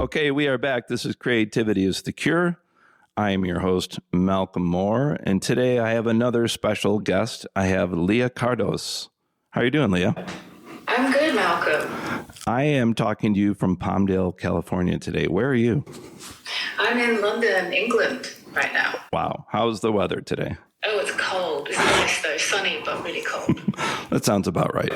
Okay, we are back. This is Creativity is the Cure. I am your host, Malcolm Moore, and today I have another special guest. I have Leah Kardos. How are you doing, Leah? I'm good, Malcolm. I am talking to you from Palmdale, California today. Where are you? I'm in London, England right now. Wow. How's the weather today? Oh, it's cold. It's nice though. Sunny, but really cold. That sounds about right.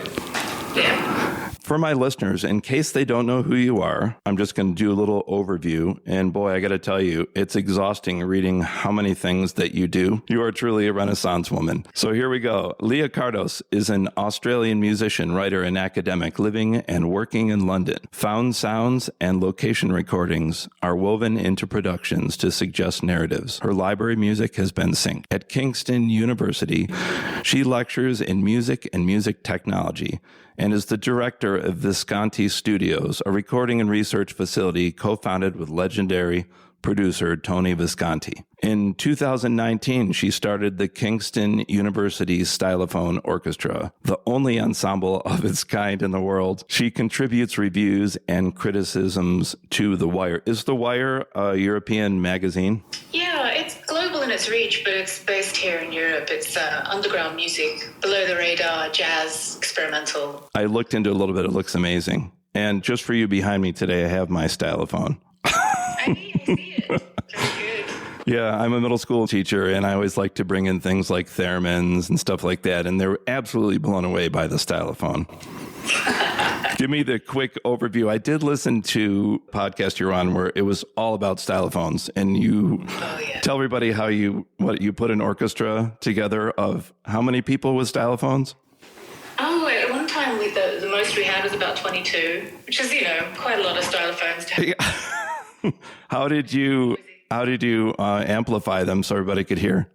Yeah. For my listeners, in case they don't know who you are, I'm just going to do a little overview. And boy, I got to tell you, it's exhausting reading how many things that you do. You are truly a Renaissance woman. So here we go. Leah Kardos is an Australian musician, writer, and academic living and working in London. Found sounds and location recordings are woven into productions to suggest narratives. Her library music has been synced. At Kingston University, she lectures in music and music technology and is the director of Visconti Studios, a recording and research facility co-founded with legendary producer Tony Visconti. In 2019, she started the Kingston University Stylophone Orchestra, the only ensemble of its kind in the world. She contributes reviews and criticisms to The Wire. Is The Wire a European magazine? Yeah, it's global in its reach, but it's based here in Europe. It's underground music, below the radar, jazz, experimental. I looked into it a little bit. It looks amazing. And just for you behind me today, I have my stylophone. I see it. Very good. Yeah, I'm a middle school teacher, and I always like to bring in things like theremins and stuff like that, and they're absolutely blown away by the stylophone. Give me the quick overview. I did listen to a podcast you're on where it was all about stylophones, and you tell everybody how you put an orchestra together of how many people with stylophones? Oh, at one time the most we had was about 22, which is, quite a lot of stylophones. How did you amplify them so everybody could hear?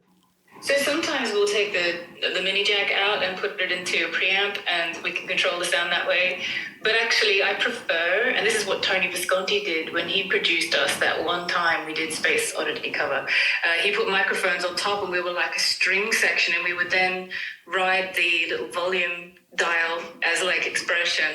So sometimes we'll take the mini jack out and put it into a preamp, and we can control the sound that way. But actually, I prefer, and this is what Tony Visconti did when he produced us that one time we did Space Oddity cover. He put microphones on top, and we were like a string section, and we would then ride the little volume dial as like expression.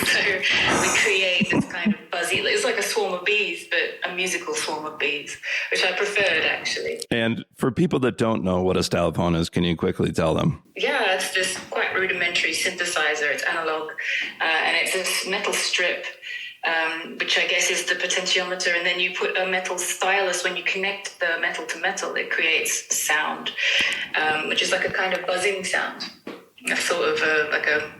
So we create this kind of buzzy, it's like a swarm of bees, but a musical swarm of bees, which I preferred actually. And for people that don't know what a stylophone is, can you quickly tell them? Yeah, it's this quite rudimentary synthesizer. It's analog, and it's this metal strip, which I guess is the potentiometer, and then you put a metal stylus. When you connect the metal to metal, it creates sound, which is like a kind of buzzing sound. A sort of like a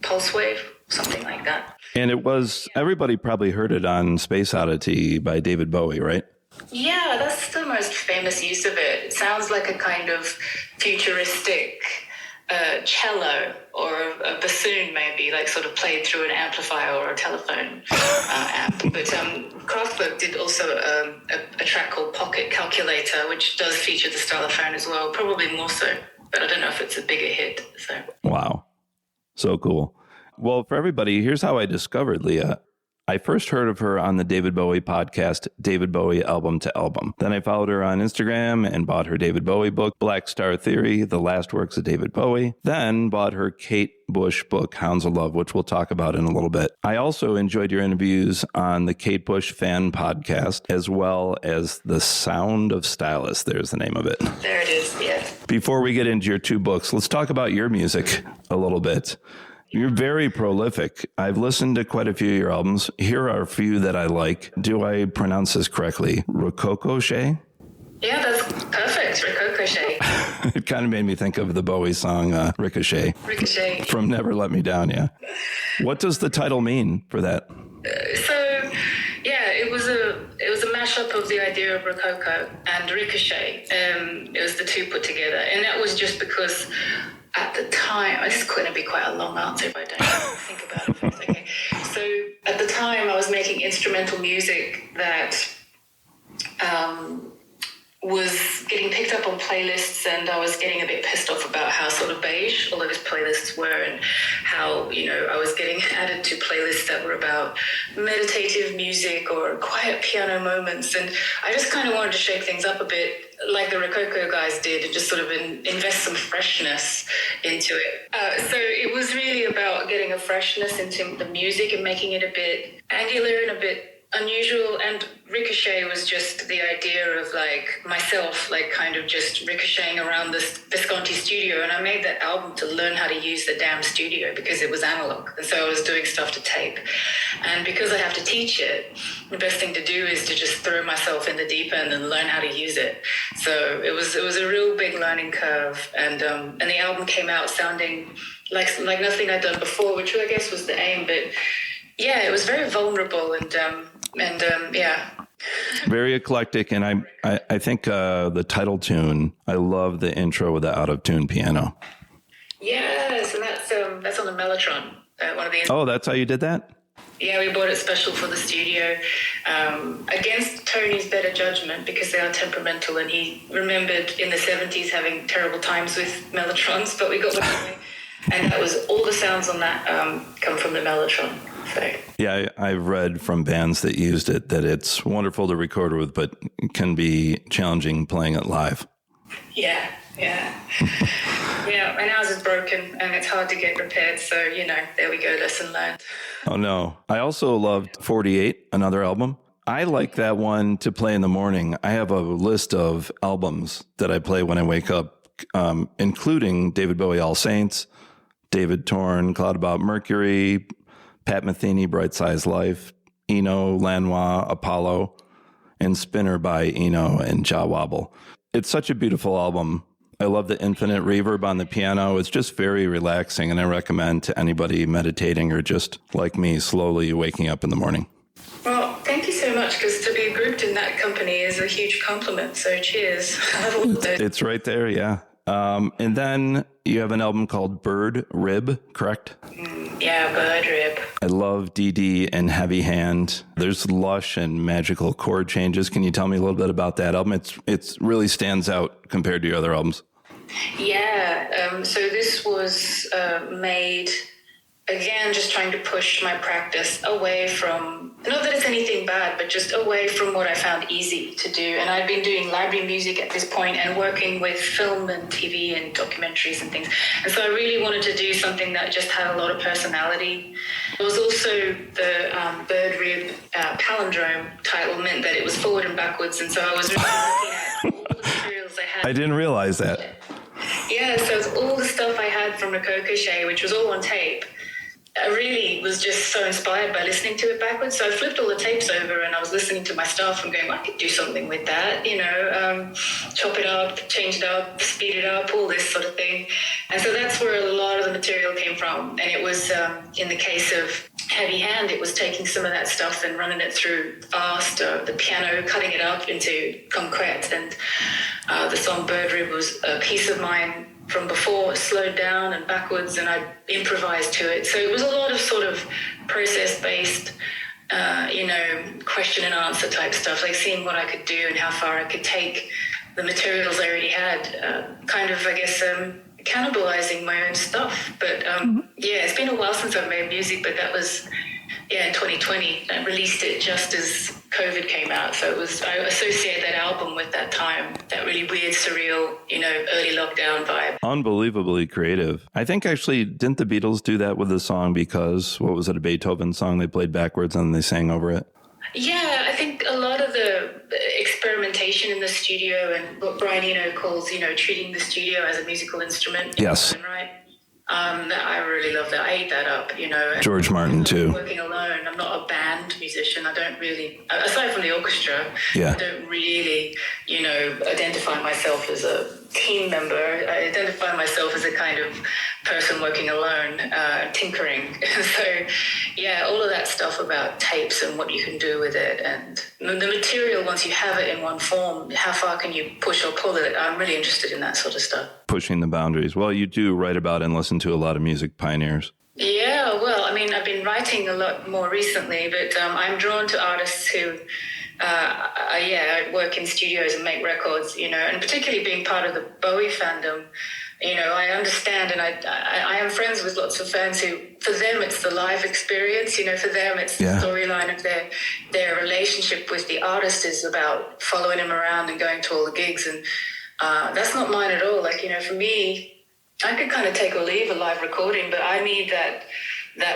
pulse wave, something like that. And it was, everybody probably heard it on Space Oddity by David Bowie, right? Yeah, that's the most famous use of it. It sounds like a kind of futuristic cello or a bassoon, maybe, like sort of played through an amplifier or a telephone amp. But Kraftwerk did also a track called Pocket Calculator, which does feature the stylophone as well, probably more so. But I don't know if it's a bigger hit. So. Wow. So cool. Well, for everybody, here's how I discovered Leah. I first heard of her on the David Bowie podcast, David Bowie Album to Album. Then I followed her on Instagram and bought her David Bowie book, Blackstar Theory, The Last Works of David Bowie. Then bought her Kate Bush book, Hounds of Love, which we'll talk about in a little bit. I also enjoyed your interviews on the Kate Bush fan podcast, as well as The Sound of Stylus. There's the name of it. There it is, yes. Before we get into your two books, let's talk about your music a little bit. You're very prolific. I've listened to quite a few of your albums. Here are a few that I like. Do I pronounce this correctly? Ricochet? Yeah, that's perfect. Ricochet. It kind of made me think of the Bowie song Ricochet. Ricochet. From Never Let Me Down, yeah. What does the title mean for that? It was a mashup of the idea of Rococo and Ricochet. It was the two put together. And that was just because at the time, this is going to be quite a long answer if I don't think about it first. Okay. So at the time, I was making instrumental music that was getting being picked up on playlists, and I was getting a bit pissed off about how sort of beige all of his playlists were, and how, I was getting added to playlists that were about meditative music or quiet piano moments. And I just kind of wanted to shake things up a bit, like the Rococo guys did, and just sort of invest some freshness into it. So it was really about getting a freshness into the music and making it a bit angular and a bit unusual. And Ricochet was just the idea of like myself, like kind of just ricocheting around this Visconti studio. And I made that album to learn how to use the damn studio because it was analog. And so I was doing stuff to tape. And because I have to teach it, the best thing to do is to just throw myself in the deep end and learn how to use it. So it was a real big learning curve. And the album came out sounding like nothing I'd done before, which I guess was the aim. But yeah, it was very vulnerable and yeah. Very eclectic. And I think the title tune, I love the intro with the out-of-tune piano. Yes, and that's on the Mellotron. One of the. Oh, that's how you did that? Yeah, we bought it special for the studio, against Tony's better judgment, because they are temperamental, and he remembered in the 70s having terrible times with Mellotrons, but we got one anyway. And that was all the sounds on that come from the Mellotron. So. Yeah, I've read from bands that used it that it's wonderful to record with, but can be challenging playing it live. Yeah. Yeah, and ours is broken and it's hard to get repaired. So, there we go, lesson learned. Oh, no. I also loved 48, another album. I like that one to play in the morning. I have a list of albums that I play when I wake up, including David Bowie, All Saints, David Torn, Cloud About Mercury, Pat Metheny, Bright Size Life, Eno, Lanois, Apollo, and Spinner by Eno and Jah Wobble. It's such a beautiful album. I love the infinite reverb on the piano. It's just very relaxing, and I recommend to anybody meditating or just like me, slowly waking up in the morning. Well, thank you so much, because to be grouped in that company is a huge compliment. So cheers. It's right there, yeah. And then you have an album called Bird Rib, correct? Yeah, Bird Rib. I love DD and Heavy Hand. There's lush and magical chord changes. Can you tell me a little bit about that album? It really stands out compared to your other albums. Yeah, so this was made, again, just trying to push my practice away from, not that it's anything bad, but just away from what I found easy to do. And I'd been doing library music at this point and working with film and TV and documentaries and things. And so I really wanted to do something that just had a lot of personality. It was also the Bird Rib palindrome title meant that it was forward and backwards. And so I was really looking at all the materials I had. I didn't realize that. Yeah, so it's all the stuff I had from Rococo, which was all on tape. I really was just so inspired by listening to it backwards. So I flipped all the tapes over and I was listening to my stuff and going, well, I could do something with that, chop it up, change it up, speed it up, all this sort of thing. And so that's where a lot of the material came from. And it was, in the case of Heavy Hand, it was taking some of that stuff and running it through fast, the piano, cutting it up into concrete. And the song Bird Rib was a piece of mine from before, slowed down and backwards, and I improvised to it. So it was a lot of sort of process-based, question and answer type stuff, like seeing what I could do and how far I could take the materials I already had, cannibalizing my own stuff. But it's been a while since I've made music, but that was, in 2020. I released it just as COVID came out. So I associate that album with that time, that really weird, surreal, early lockdown vibe. Unbelievably creative. I think actually, didn't the Beatles do that with the song Because? What was it, a Beethoven song they played backwards and they sang over it? Yeah, I think a lot of the experimentation in the studio and what Brian Eno calls, treating the studio as a musical instrument. Yes. Right? I really love that. I ate that up, George Martin too. Working alone. I'm not a band musician. I don't really, aside from the orchestra, I don't really, identify myself as a team member. I identify myself as a kind of person working alone, tinkering. So, all of that stuff about tapes and what you can do with it, and the material, once you have it in one form, how far can you push or pull it? I'm really interested in that sort of stuff. Pushing the boundaries. Well, you do write about and listen to a lot of music pioneers. Yeah, well, I've been writing a lot more recently, but I'm drawn to artists who I work in studios and make records, and particularly being part of the Bowie fandom, I understand, and I am friends with lots of fans who, for them, it's the live experience. For them, it's the storyline of their relationship with the artist is about following him around and going to all the gigs, and that's not mine at all. Like, for me, I could kind of take or leave a live recording, but I need that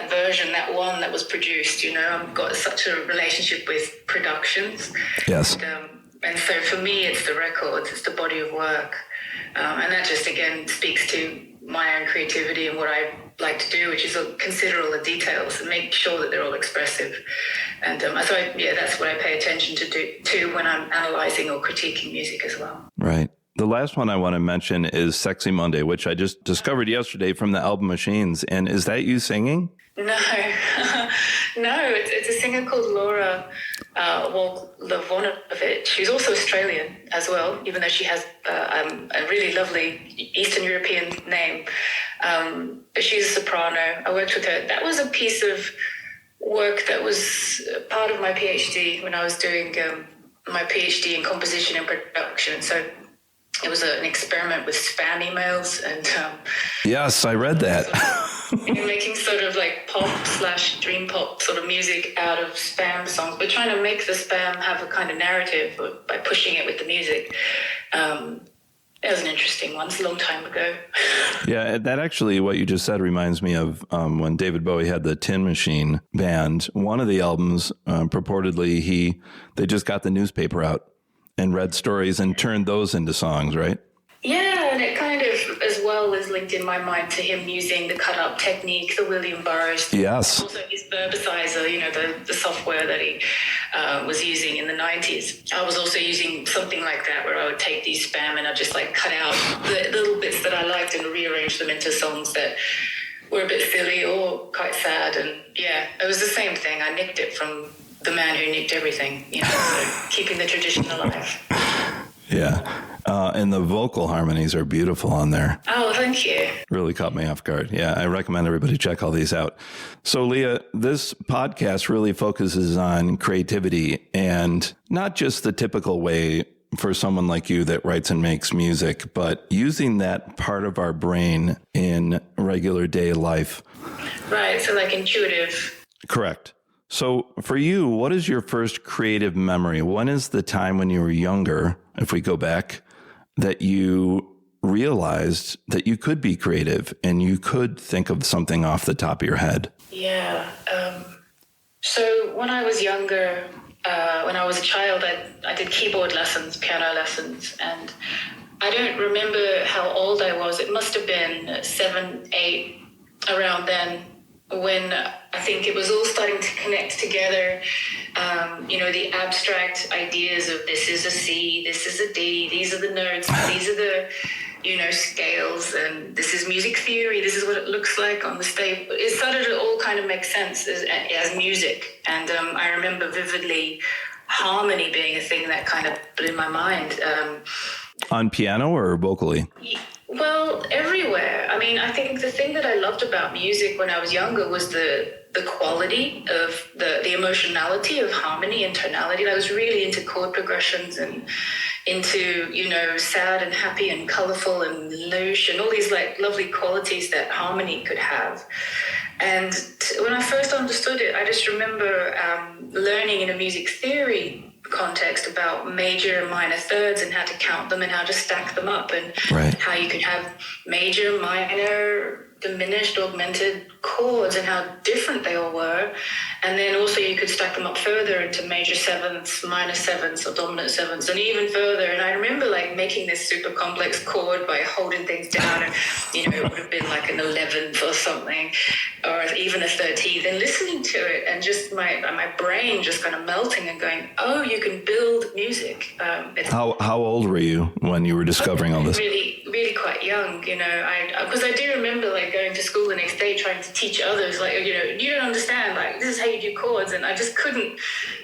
version, that one that was produced. I've got such a relationship with productions. Yes. And so for me, it's the records, it's the body of work. And that just, again, speaks to my own creativity and what I like to do, which is consider all the details and make sure that they're all expressive. And so, that's what I pay attention to when I'm analyzing or critiquing music as well. Right. The last one I want to mention is Sexy Monday, which I just discovered yesterday from the album Machines. And is that you singing? No, it's a singer called Laura Lavonovich. She's also Australian as well, even though she has a really lovely Eastern European name. But she's a soprano. I worked with her. That was a piece of work that was part of my PhD when I was doing my PhD in composition and production. So it was an experiment with spam emails, and yes, I read that. Making sort of like pop/dream pop sort of music out of spam songs, but trying to make the spam have a kind of narrative by pushing it with the music. It was an interesting one. It's a long time ago. Yeah, that actually, what you just said reminds me of when David Bowie had the Tin Machine band. One of the albums, purportedly, they just got the newspaper out and read stories and turned those into songs, right? Yeah, and it kind of, as well, is linked in my mind to him using the cut-up technique, the William Burroughs. Yes. Also his verbicizer, the software that he was using in the 90s. I was also using something like that, where I would take these spam and I'd just like cut out the little bits that I liked and rearrange them into songs that were a bit silly or quite sad. And yeah, it was the same thing. I nicked it from the man who nicked everything, so keeping the tradition alive. Yeah. And the vocal harmonies are beautiful on there. Oh, thank you. Really caught me off guard. Yeah, I recommend everybody check all these out. So, Leah, this podcast really focuses on creativity, and not just the typical way for someone like you that writes and makes music, but using that part of our brain in regular day life. Right, so like intuitive. Correct. So for you, what is your first creative memory? When is the time when you were younger, if we go back, that you realized that you could be creative and you could think of something off the top of your head? Yeah. So when I was younger, when I was a child, I did keyboard lessons, piano lessons, and I don't remember how old I was. It must have been 7, 8, around then, when I think it was all starting to connect together, the abstract ideas of this is a C, this is a D, these are the notes, these are the, scales, and this is music theory, this is what it looks like on the stage. It started to all kind of make sense as music. And I remember vividly harmony being a thing that kind of blew my mind. On piano or vocally? Well, everywhere. I mean, I think the thing that I loved about music when I was younger was the quality of the emotionality of harmony and tonality. I was really into chord progressions and into, sad and happy and colorful and louche and all these like lovely qualities that harmony could have. And when I first understood it, I just remember learning in a music theory context about major and minor thirds and how to count them and how to stack them up, and how you could have major, minor, diminished, augmented chords and how different they all were. And then also you could stack them up further into major sevenths, minor sevenths, or dominant sevenths, and even further. And I remember like making this super complex chord by holding things down, and it would have been like an 11th or something, or even a 13th, and listening to it and just my brain just kind of melting and going, oh, you can build music. How old were you when you were discovering all this? Really, really quite young, because I do remember like going to school the next day trying to teach others, like, you don't understand, like, this is how you do chords, and I just couldn't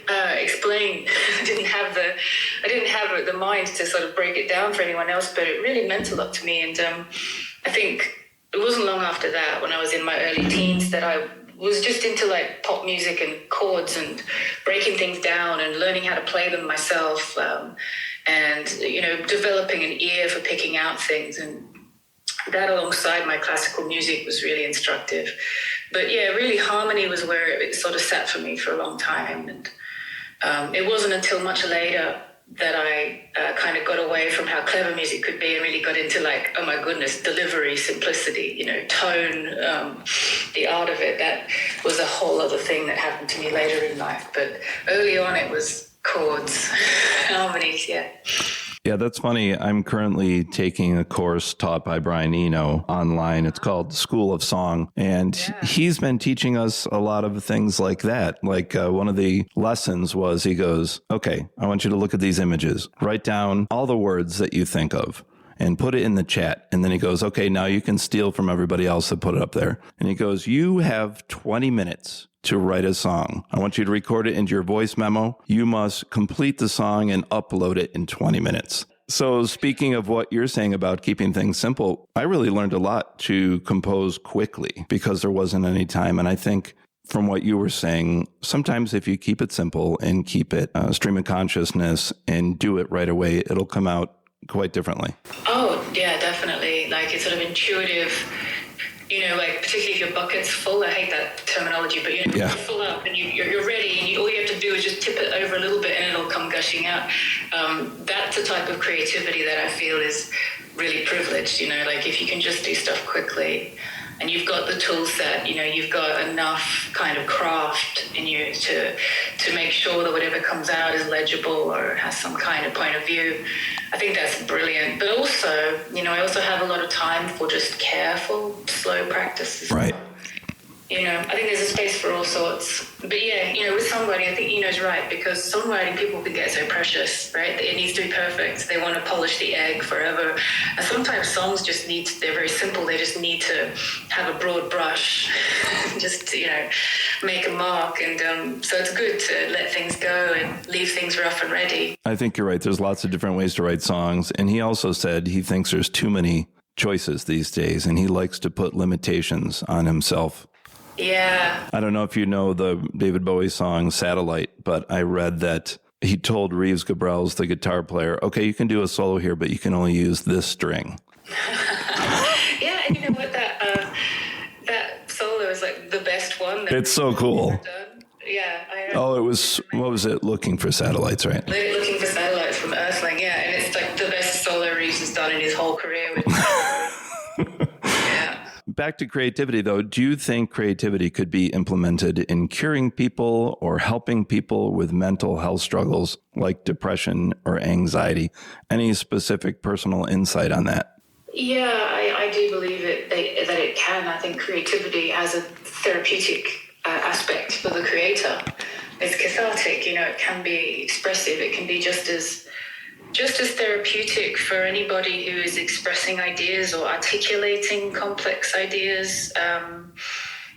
explain. I didn't have the mind to sort of break it down for anyone else, but it really meant a lot to me. And I think it wasn't long after that, when I was in my early teens, that I was just into like pop music and chords and breaking things down and learning how to play them myself, and developing an ear for picking out things, and that alongside my classical music was really instructive. But yeah, really harmony was where it sort of sat for me for a long time, and it wasn't until much later that I kind of got away from how clever music could be and really got into like, oh my goodness, delivery, simplicity, tone, the art of it. That was a whole other thing that happened to me later in life. But early on it was chords, harmonies, yeah. Yeah, that's funny. I'm currently taking a course taught by Brian Eno online. It's called School of Song. And he's been teaching us a lot of things like that. Like one of the lessons was he goes, okay, I want you to look at these images. Write down all the words that you think of and put it in the chat. And then he goes, okay, now you can steal from everybody else that put it up there. And he goes, you have 20 minutes to write a song. I want you to record it into your voice memo. You must complete the song and upload it in 20 minutes. So speaking of what you're saying about keeping things simple, I really learned a lot to compose quickly because there wasn't any time. And I think from what you were saying, sometimes if you keep it simple and keep it stream of consciousness and do it right away, it'll come out quite differently. Oh, yeah, definitely. Like it's sort of intuitive. Like particularly if your bucket's full, I hate that terminology, but you're full up and you're ready, and all you have to do is just tip it over a little bit and it'll come gushing out. That's a type of creativity that I feel is really privileged, like if you can just do stuff quickly and you've got the tool set, you've got enough kind of craft in you to make sure that whatever comes out is legible or has some kind of point of view. I think that's brilliant. But also, I also have a lot of time for just careful, slow practice. Right. I think there's a space for all sorts. But yeah, with songwriting, I think Eno's right, because songwriting, people can get so precious, right? It needs to be perfect. They want to polish the egg forever. And sometimes songs just they're very simple. They just need to have a broad brush, just, make a mark. And so it's good to let things go and leave things rough and ready. I think you're right. There's lots of different ways to write songs. And he also said he thinks there's too many choices these days, and he likes to put limitations on himself. Yeah. I don't know if you know the David Bowie song Satellite, but I read that he told Reeves Gabrels, the guitar player, okay, you can do a solo here, but you can only use this string. Yeah, and you know what? That solo is like the best one. It's so cool. Yeah. It was, what was it? Looking for Satellites, right? Looking for Satellites from Earthling, yeah. And it's like the best solo Reeves has done in his whole career. Yeah. Back to creativity, though, do you think creativity could be implemented in curing people or helping people with mental health struggles like depression or anxiety? Any specific personal insight on that? Yeah, I do believe that it can. I think creativity has a therapeutic aspect for the creator. It's cathartic, it can be expressive. It can be just as therapeutic for anybody who is expressing ideas or articulating complex ideas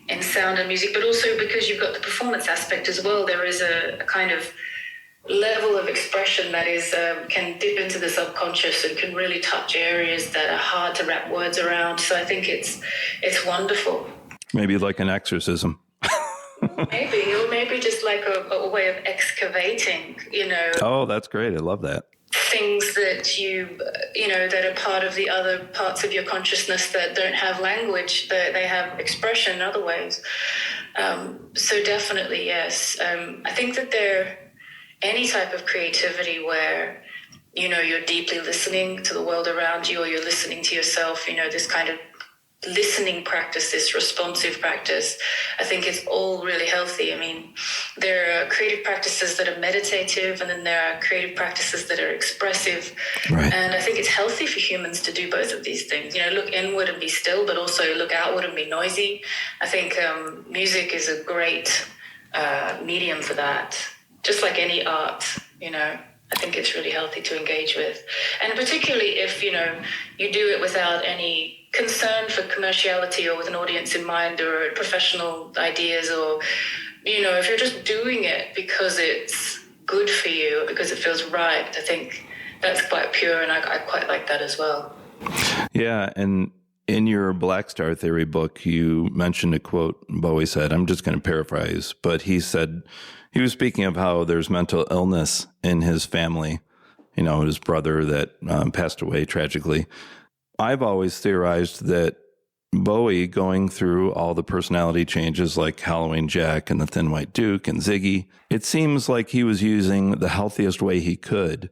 in sound and music, but also because you've got the performance aspect as well. There is a kind of level of expression that is can dip into the subconscious and can really touch areas that are hard to wrap words around. So I think it's wonderful. Maybe like an exorcism. Maybe just like a way of excavating, Oh, that's great. I love that. Things that that are part of the other parts of your consciousness that don't have language, that they have expression in other ways. So definitely, yes. I think that any type of creativity where, you're deeply listening to the world around you, or you're listening to yourself, this kind of listening practice, this responsive practice, I think it's all really healthy. I mean, there are creative practices that are meditative, and then there are creative practices that are expressive. Right. And I think it's healthy for humans to do both of these things. Look inward and be still, but also look outward and be noisy. I think music is a great medium for that. Just like any art, I think it's really healthy to engage with. And particularly if, you do it without any concern for commerciality or with an audience in mind or professional ideas, or, if you're just doing it because it's good for you or because it feels right, I think that's quite pure, and I quite like that as well. Yeah, and In your Blackstar Theory book, you mentioned a quote Bowie said. I'm just going to paraphrase, but he said he was speaking of how there's mental illness in his family, his brother that passed away tragically. I've always theorized that Bowie, going through all the personality changes like Halloween Jack and the Thin White Duke and Ziggy, it seems like he was using the healthiest way he could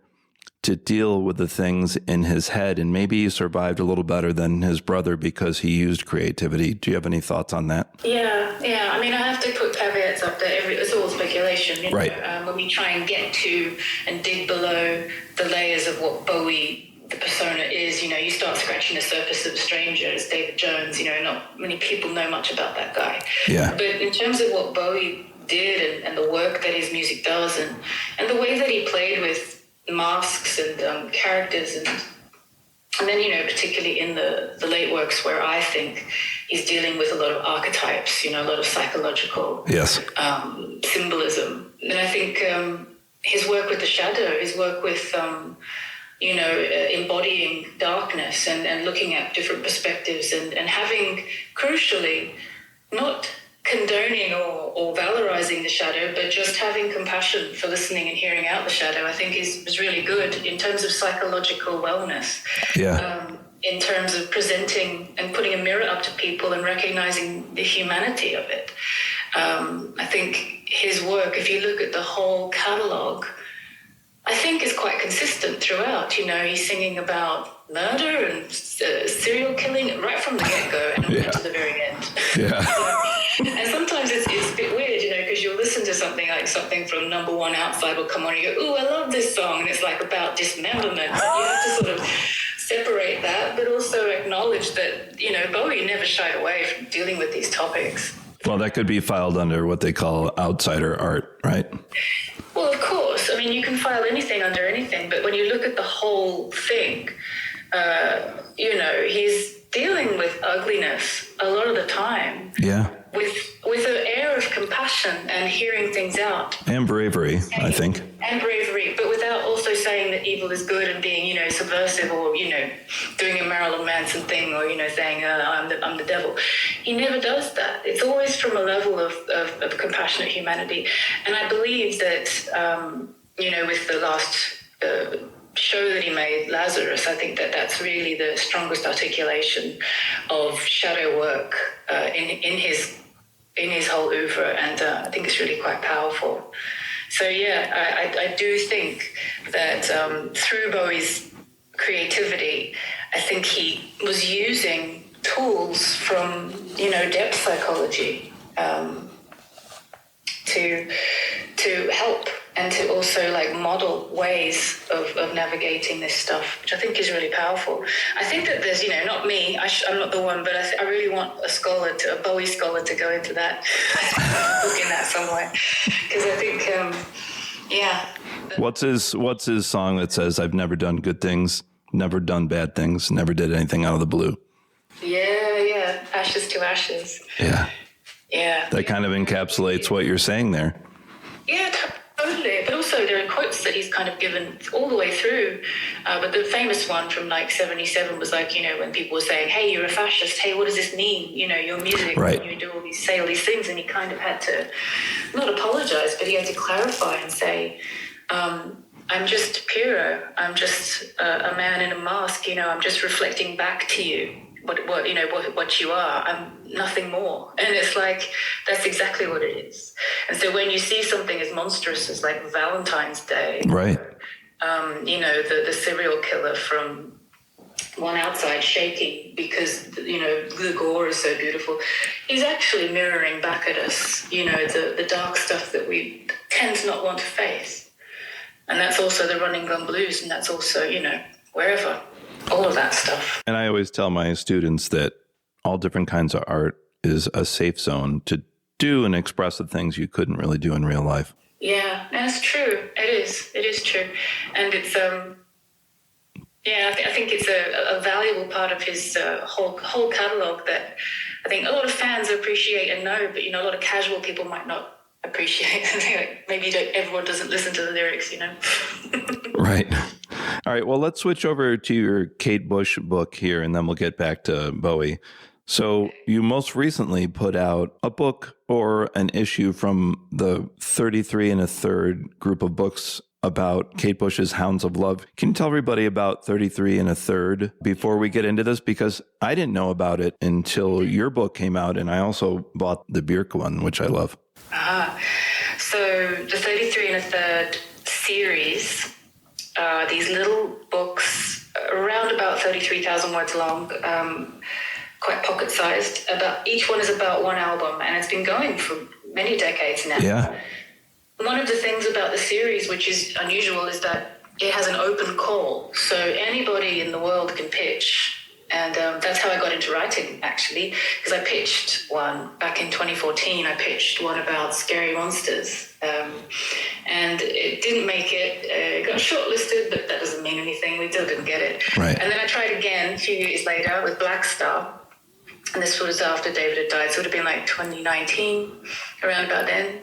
to deal with the things in his head, and maybe he survived a little better than his brother because he used creativity. Do you have any thoughts on that? Yeah. I mean, I have to put caveats up there. It's all speculation. Right. When we try and get to and dig below the layers of what Bowie, the persona is, you start scratching the surface of a stranger as David Jones. Not many people know much about that guy. Yeah. But in terms of what Bowie did and the work that his music does and the way that he played with masks and characters and then particularly in the late works where I think he's dealing with a lot of archetypes, a lot of psychological symbolism. And I think his work with the shadow, his work with embodying darkness and looking at different perspectives and having, crucially, not condoning or valorizing the shadow, but just having compassion for listening and hearing out the shadow, I think is really good in terms of psychological wellness. Yeah. In terms of presenting and putting a mirror up to people and recognizing the humanity of it. I think his work, if you look at the whole catalog, I think is quite consistent throughout. He's singing about murder and serial killing right from the get-go and to the very end. Yeah. And sometimes it's a bit weird, because you'll listen to something from Number One Outside will come on and you go, ooh, I love this song. And it's like about dismemberment. You have to sort of separate that, but also acknowledge that, Bowie never shied away from dealing with these topics. Well, that could be filed under what they call outsider art, right? Well, of course. I mean, you can file anything under anything, but when you look at the whole thing, he's dealing with ugliness a lot of the time. Yeah. With an air of compassion and hearing things out. And bravery, I think. And bravery, but without also saying that evil is good and being, subversive or, doing a Marilyn Manson thing or, saying, I'm the devil. He never does that. It's always from a level of compassionate humanity. And I believe that, with the last show that he made, Lazarus, I think that that's really the strongest articulation of shadow work in his whole oeuvre, and I think it's really quite powerful. So I do think that through Bowie's creativity, I think he was using tools from depth psychology to help and to also model ways of navigating this stuff, which I think is really powerful. I think that there's, not me, I'm not the one, but I really want a Bowie scholar to go into that, look in that somewhere, because I think, What's his song that says, I've never done good things, never done bad things, never did anything out of the blue? Yeah, Ashes to Ashes. Yeah. That kind of encapsulates what you're saying there. Yeah, totally. But also there are quotes that he's kind of given all the way through. But the famous one from 77 was when people were saying, hey, you're a fascist. Hey, what does this mean? Your music, right. You do say all these things. And he kind of had to not apologize, but he had to clarify and say, I'm just Pyrrho. I'm just a man in a mask. I'm just reflecting back to you what you are. I'm nothing more. And it's that's exactly what it is. And so when you see something as monstrous as Valentine's Day, right? The serial killer from One Outside shaking because the gore is so beautiful, he's actually mirroring back at us the dark stuff that we tend to not want to face. And that's also the Running Gun Blues, and that's also wherever. All of that stuff. And I always tell my students that all different kinds of art is a safe zone to do and express the things you couldn't really do in real life. Yeah, that's true. It is true. And it's, I think it's a valuable part of his whole catalogue that I think a lot of fans appreciate and know, but, a lot of casual people might not appreciate. Maybe everyone doesn't listen to the lyrics, Right. All right, well, let's switch over to your Kate Bush book here, and then we'll get back to Bowie. So you most recently put out a book or an issue from the 33 and a third group of books about Kate Bush's Hounds of Love. Can you tell everybody about 33 and a third before we get into this? Because I didn't know about it until your book came out, and I also bought the Bierk one, which I love. So the 33 and a third series are these little books around about 33,000 words long, quite pocket-sized. Each one is about one album, and it's been going for many decades now. Yeah. One of the things about the series, which is unusual, is that it has an open call. So anybody in the world can pitch. And that's how I got into writing, actually, because I pitched one back in 2014. I pitched one about scary monsters. And it didn't make it. It got shortlisted, but that doesn't mean anything. We still didn't get it. Right. And then I tried again a few years later with Blackstar. And this was after David had died, so it would have been like 2019, around about then.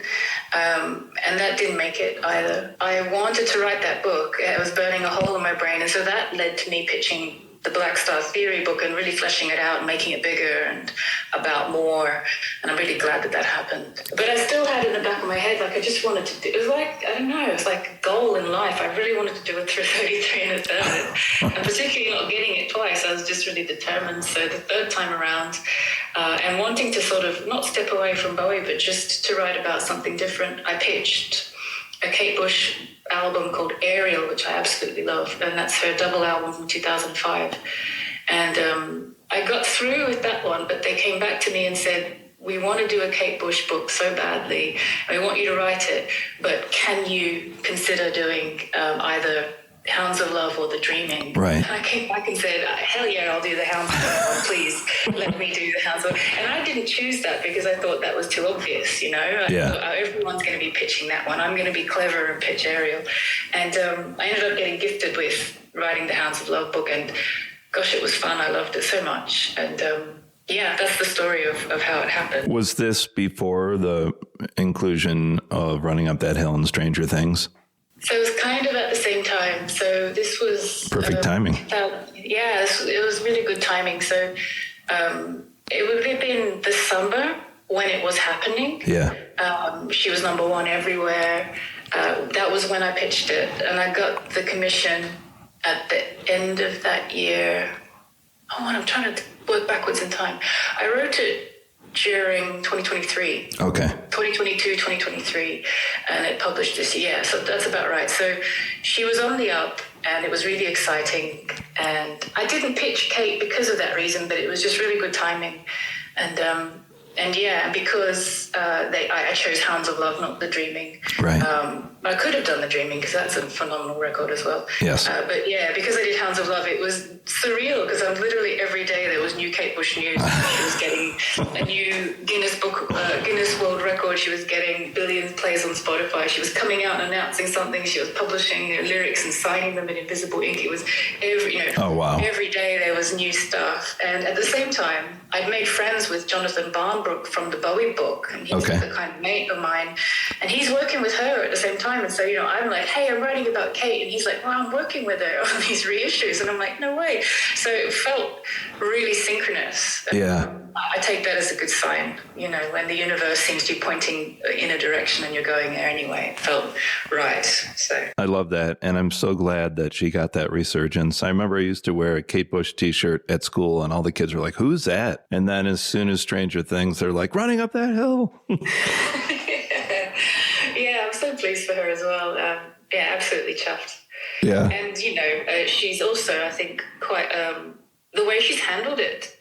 And that didn't make it either. I wanted to write that book. It was burning a hole in my brain. And so that led to me pitching the Blackstar theory book and really fleshing it out and making it bigger and about more. And I'm really glad that that happened. But I still had it in the back of my head, like I just wanted to do, it was like, I don't know, it was like a goal in life. I really wanted to do it through 33 and a third. And particularly not getting it twice, I was just really determined. So the third time around, and wanting to sort of not step away from Bowie, but just to write about something different, I pitched a Kate Bush album called Ariel, which I absolutely love, and that's her double album from 2005. And I got through with that one, but they came back to me and said, we want to do a Kate Bush book so badly, and we want you to write it, but can you consider doing either Hounds of Love or The Dreaming? Right. And I came back and said, hell yeah, I'll do the Hounds of Love. Please let me do the Hounds of Love. And I didn't choose that because I thought that was too obvious, you know. I thought, everyone's going to be pitching that one. I'm going to be clever and pitch Ariel. And I ended up getting gifted with writing the Hounds of Love book, and gosh, it was fun. I loved it so much. And yeah, that's the story of how it happened. Was this before the inclusion of Running Up That Hill and Stranger Things? So it was kind of at the same time. So this was... Perfect timing. It was really good timing. So it would have been the summer when it was happening. Yeah. She was number one everywhere. That was when I pitched it. And I got the commission at the end of that year. I'm trying to work backwards in time. I wrote it during 2023. Okay. 2022, 2023, and it published this year. So that's about right. So she was on the up, and it was really exciting. And I didn't pitch Kate because of that reason, but it was just really good timing. And yeah, because I chose Hounds of Love, not The Dreaming. Right. I could have done The Dreaming because that's a phenomenal record as well. Yes. But yeah, because I did Hounds of Love, it was surreal because I'm literally every day there was new Kate Bush news. She was getting a new Guinness World Record. She was getting billions plays on Spotify. She was coming out and announcing something. She was publishing lyrics and signing them in invisible ink. It was every day there was new stuff. And at the same time, I'd made friends with Jonathan Barnbrook from the Bowie book, and he was a kind of mate of mine. And he's working with her at the same time. And so, I'm like, hey, I'm writing about Kate. And he's like, well, I'm working with her on these reissues. And I'm like, no way. So it felt really synchronous. Yeah. I take that as a good sign, when the universe seems to be pointing in a direction and you're going there anyway. It felt right. So I love that. And I'm so glad that she got that resurgence. I remember I used to wear a Kate Bush t-shirt at school, and all the kids were like, who's that? And then as soon as Stranger Things, they're like, Running Up That Hill. Yeah, I'm so pleased for her as well. Yeah, absolutely chuffed. Yeah. And, she's also, I think, quite, the way she's handled it,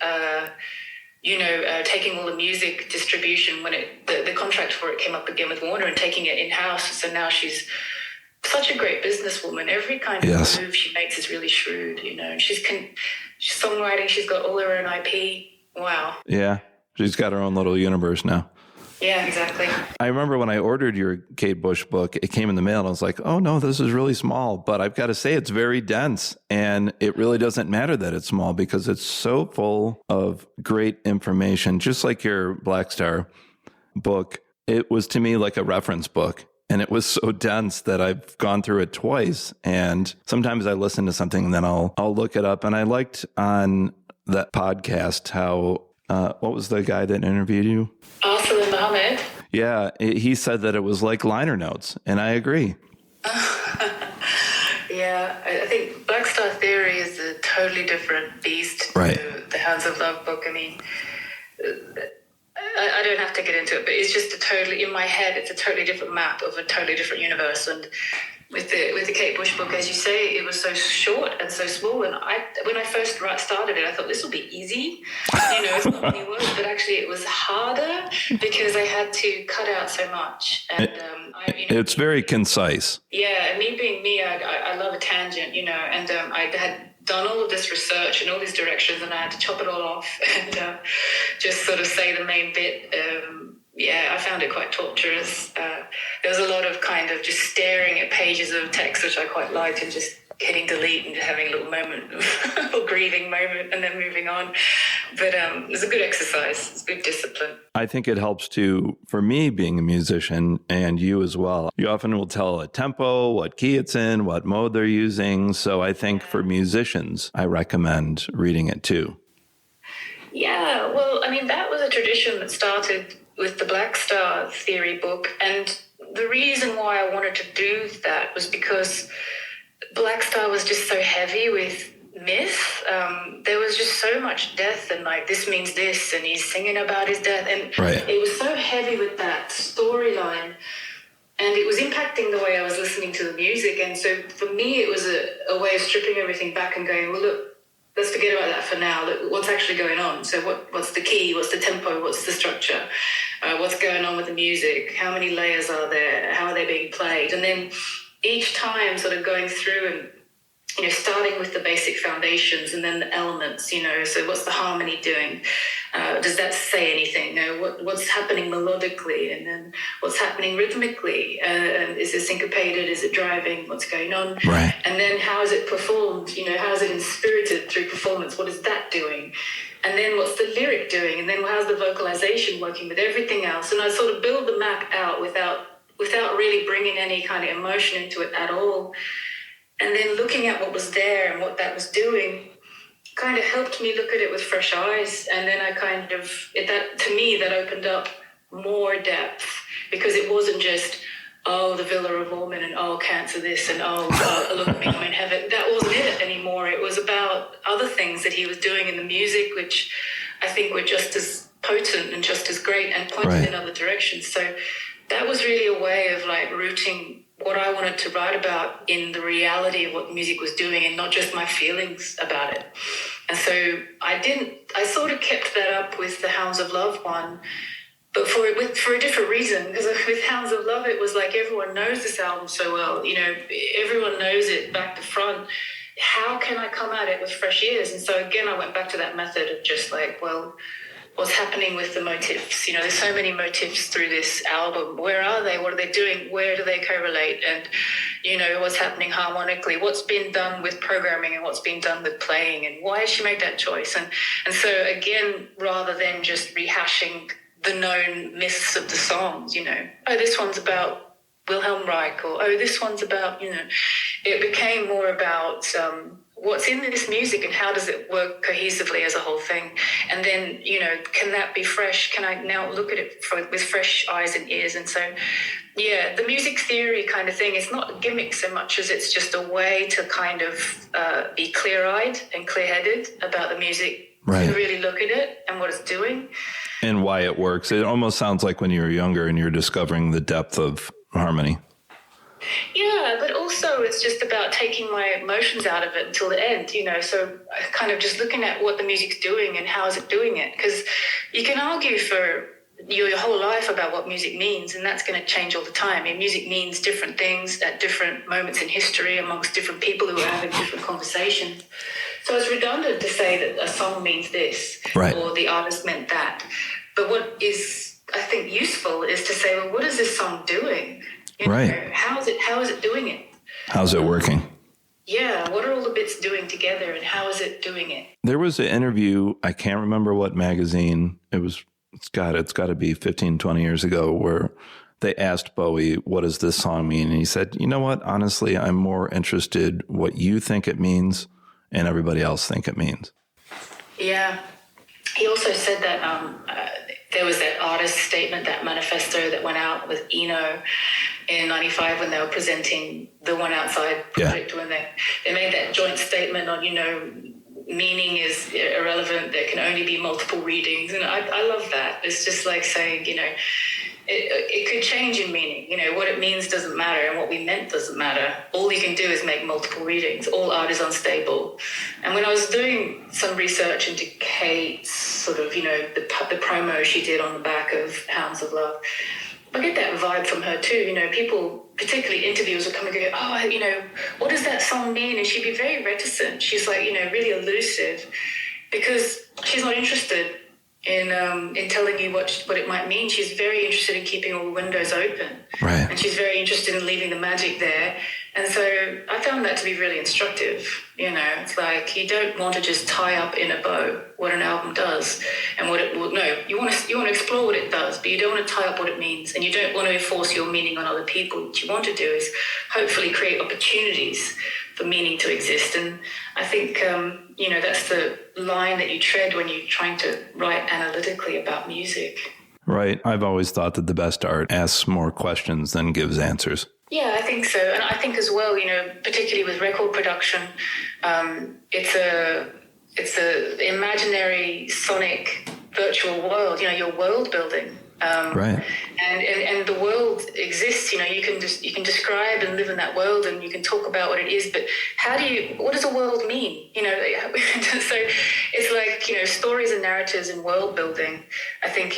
taking all the music distribution when the contract for it came up again with Warner, and taking it in-house. So now she's such a great businesswoman. Every kind of move she makes is really shrewd, and she's songwriting. She's got all her own IP. Wow. Yeah. She's got her own little universe now. Yeah, exactly. I remember when I ordered your Kate Bush book, it came in the mail and I was like, oh no, this is really small. But I've got to say it's very dense, and it really doesn't matter that it's small because it's so full of great information. Just like your Blackstar book, it was to me like a reference book. and it was so dense that I've gone through it twice. And sometimes I listen to something and then I'll look it up. And I liked on that podcast how, what was the guy that interviewed you? Arthur Mohammed. Yeah, he said that it was like liner notes, and I agree. Yeah, I think Blackstar Theory is a totally different beast to the Hounds of Love book. I mean, I don't have to get into it, but it's just in my head, it's a totally different map of a totally different universe. And with the Kate Bush book, as you say, it was so short and so small. And when I first started it, I thought this will be easy. It's not many words, but actually it was harder because I had to cut out so much. And it's very concise. Yeah, and me being me, I love a tangent, and I had done all of this research in all these directions, and I had to chop it all off and just sort of say the main bit. I found it quite torturous. There was a lot of kind of just staring at pages of text, which I quite liked, and just hitting delete and having a little moment or grieving moment and then moving on. But it was a good exercise. It's good discipline. I think it helps too, for me being a musician and you as well. You often will tell a tempo, what key it's in, what mode they're using. So I think for musicians, I recommend reading it too. Yeah, well, I mean, that was a tradition that started with the Blackstar Theory book. And the reason why I wanted to do that was because Blackstar was just so heavy with myth. There was just so much death and like this means this and he's singing about his death. And it was so heavy with that storyline. And it was impacting the way I was listening to the music. And so for me, it was a way of stripping everything back and going, well, look, let's forget about that for now. Look, what's actually going on? So what's the key? What's the tempo? What's the structure? What's going on with the music? How many layers are there? How are they being played? And then each time sort of going through and, starting with the basic foundations and then the elements, so what's the harmony doing? Does that say anything? What's happening melodically? And then what's happening rhythmically? Is it syncopated? Is it driving? What's going on? Right. And then how is it performed? How is it inspirited through performance? What is that doing? And then what's the lyric doing? And then how's the vocalization working with everything else? And I sort of build the map out without really bringing any kind of emotion into it at all. And then looking at what was there and what that was doing kind of helped me look at it with fresh eyes. And then I kind of, to me, that opened up more depth because it wasn't just, the Villa of Ormond and Cancer this and look at me, I'm in heaven. That wasn't it anymore. It was about other things that he was doing in the music, which I think were just as potent and just as great and pointed in other directions. So that was really a way of like rooting what I wanted to write about in the reality of what the music was doing and not just my feelings about it. And so I sort of kept that up with the Hounds of Love one, but for a different reason, because with Hounds of Love, it was like everyone knows this album so well, everyone knows it back to front. How can I come at it with fresh ears? And so again, I went back to that method of just like, well, what's happening with the motifs? There's so many motifs through this album. Where are they? What are they doing? Where do they correlate? And, what's happening harmonically? What's been done with programming and what's been done with playing? And why did she make that choice? And so, again, rather than just rehashing the known myths of the songs, this one's about Wilhelm Reich, or, this one's about, it became more about what's in this music and how does it work cohesively as a whole thing. And then, can that be fresh? Can I now look at it with fresh eyes and ears? And so, the music theory kind of thing, it's not a gimmick so much as it's just a way to kind of be clear-eyed and clear-headed about the music, to really look at it and what it's doing. And why it works. It almost sounds like when you were younger and you're discovering the depth of harmony. Yeah, but also it's just about taking my emotions out of it until the end, so kind of just looking at what the music's doing and how is it doing it. Because you can argue for your whole life about what music means, and that's going to change all the time. I mean, music means different things at different moments in history amongst different people who are having different conversations. So it's redundant to say that a song means this or the artist meant that. But what is, I think, useful is to say, well, what is this song doing? How is it doing it? How's it working? Yeah, what are all the bits doing together and how is it doing it? There was an interview, I can't remember what magazine, it's got to be 15, 20 years ago, where they asked Bowie, what does this song mean? And he said, you know what? Honestly, I'm more interested what you think it means and everybody else think it means. Yeah. He also said that there was that artist statement, that manifesto that went out with Eno in 95 when they were presenting the One Outside project, when they made that joint statement on, meaning is irrelevant, there can only be multiple readings. And I love that. It's just like saying, it could change in meaning. What it means doesn't matter, and what we meant doesn't matter. All you can do is make multiple readings. All art is unstable. And when I was doing some research into Kate's sort of, the promo she did on the back of Hounds of Love, I get that vibe from her too. People, particularly interviewers, would come and go, what does that song mean? And she'd be very reticent. She's like, really elusive, because she's not interested in telling you what it might mean. She's very interested in keeping all the windows open. Right. And she's very interested in leaving the magic there. And so I found that to be really instructive. It's like, you don't want to just tie up in a bow what an album does and what it will. No, you want to explore what it does, but you don't want to tie up what it means, and you don't want to enforce your meaning on other people. What you want to do is hopefully create opportunities for meaning to exist. And I think, that's the line that you tread when you're trying to write analytically about music. Right. I've always thought that the best art asks more questions than gives answers. Yeah, I think so. And I think as well, particularly with record production, it's a imaginary sonic virtual world, you're world building. Right. And the world exists, you can describe and live in that world, and you can talk about what it is, but what does a world mean? So it's like, stories and narratives and world building. I think,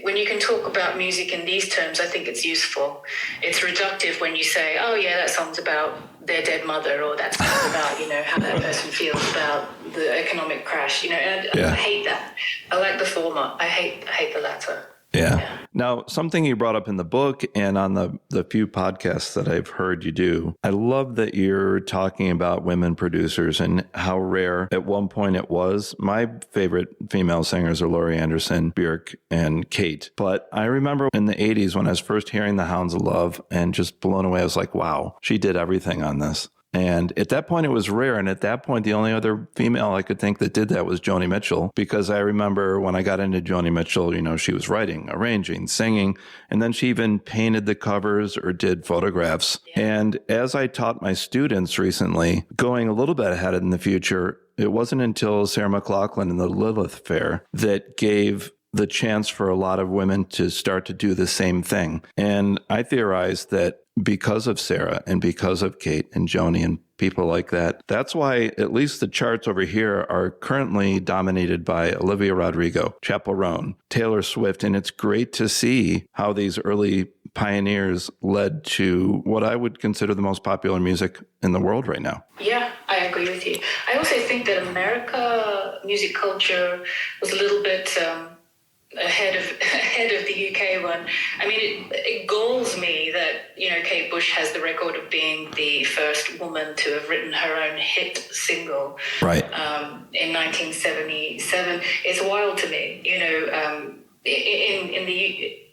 when you can talk about music in these terms, I think it's useful. It's reductive when you say, oh yeah, that song's about their dead mother, or that song's about, how that person feels about the economic crash, and I hate that. I like the former. I hate the latter. Yeah. Now, something you brought up in the book and on the few podcasts that I've heard you do, I love that you're talking about women producers and how rare at one point it was. My favorite female singers are Laurie Anderson, Björk, and Kate. But I remember in the 80s when I was first hearing the Hounds of Love and just blown away, I was like, wow, she did everything on this. And at that point, it was rare. And at that point, the only other female I could think that did that was Joni Mitchell, because I remember when I got into Joni Mitchell, she was writing, arranging, singing, and then she even painted the covers or did photographs. And as I taught my students recently, going a little bit ahead in the future, it wasn't until Sarah McLachlan and the Lilith Fair that gave the chance for a lot of women to start to do the same thing. And I theorized that because of Sarah and because of Kate and Joni and people like that, that's why at least the charts over here are currently dominated by Olivia Rodrigo, Chappell Roan, Taylor Swift. And it's great to see how these early pioneers led to what I would consider the most popular music in the world right now. Yeah, I agree with you. I also think that America music culture was a little bit ahead of the UK one. I mean, it galls me that, Kate Bush has the record of being the first woman to have written her own hit single. Right. In 1977. It's wild to me,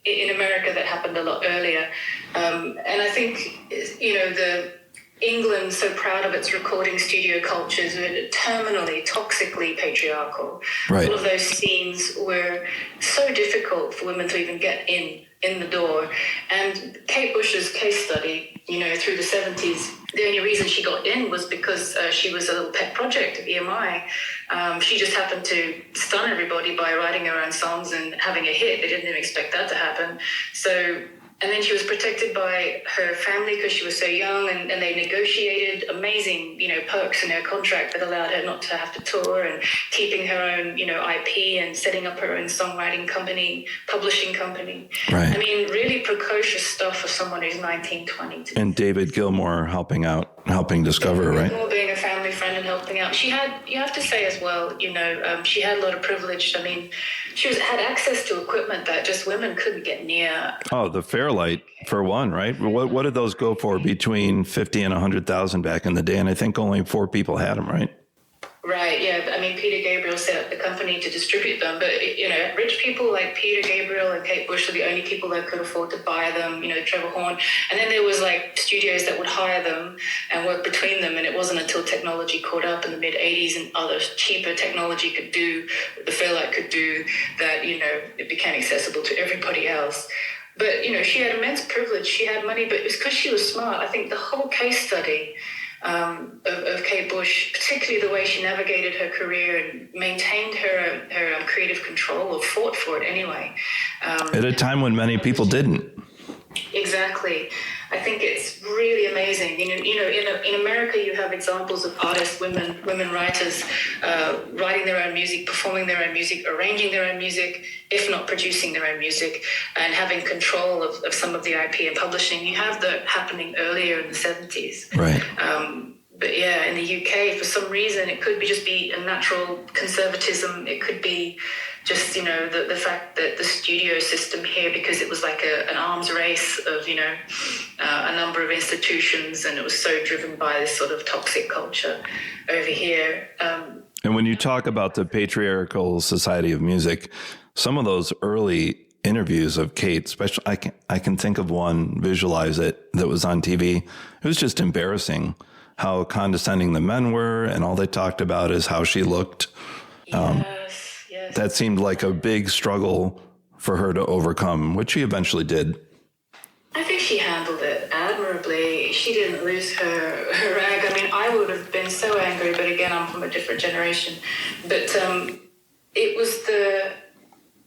in America that happened a lot earlier. And I think, England, so proud of its recording studio cultures, were terminally, toxically patriarchal. Right. All of those scenes were so difficult for women to even get in the door. And Kate Bush's case study, through the 70s, the only reason she got in was because she was a little pet project of EMI. She just happened to stun everybody by writing her own songs and having a hit. They didn't even expect that to happen. And then she was protected by her family because she was so young, and they negotiated amazing, perks in her contract that allowed her not to have to tour, and keeping her own, IP, and setting up her own songwriting company, publishing company. Right. I mean, really precocious stuff for someone who's 19, 20. And David Gilmour helping discover, David right? Gilmour being a family friend and helping out. She had, you have to say as well, she had a lot of privilege. I mean, she had access to equipment that just women couldn't get near. Oh, the Fairlight, for one, right? What did those go for? Between 50 and 100,000 back in the day, and I think only 4 people had them, right? Right, yeah. I mean, Peter Gabriel set up the company to distribute them, but, rich people like Peter Gabriel and Kate Bush are the only people that could afford to buy them, Trevor Horn. And then there was like studios that would hire them and work between them. And it wasn't until technology caught up in the mid-'80s and other cheaper technology could do what the Fairlight could do that, it became accessible to everybody else. But, she had immense privilege. She had money, but it was because she was smart. I think the whole case study of Kate Bush, particularly the way she navigated her career and maintained her creative control, or fought for it anyway. At a time when many people didn't. Exactly. I think it's really amazing. In America, you have examples of artists, women writers, writing their own music, performing their own music, arranging their own music, if not producing their own music, and having control of some of the IP and publishing. You have that happening earlier in the 70s. Right. But yeah, in the UK, for some reason, it could just be a natural conservatism. It could be just, the fact that the studio system here, because it was like an arms race of, a number of institutions, and it was so driven by this sort of toxic culture over here. And when you talk about the patriarchal society of music, some of those early interviews of Kate, especially, I can think of one, visualize it, that was on TV. It was just embarrassing how condescending the men were, and all they talked about is how she looked. Yes. That seemed like a big struggle for her to overcome, which she eventually did. I think she handled it admirably. She didn't lose her rag. I mean, I would have been so angry, but again, I'm from a different generation. But it was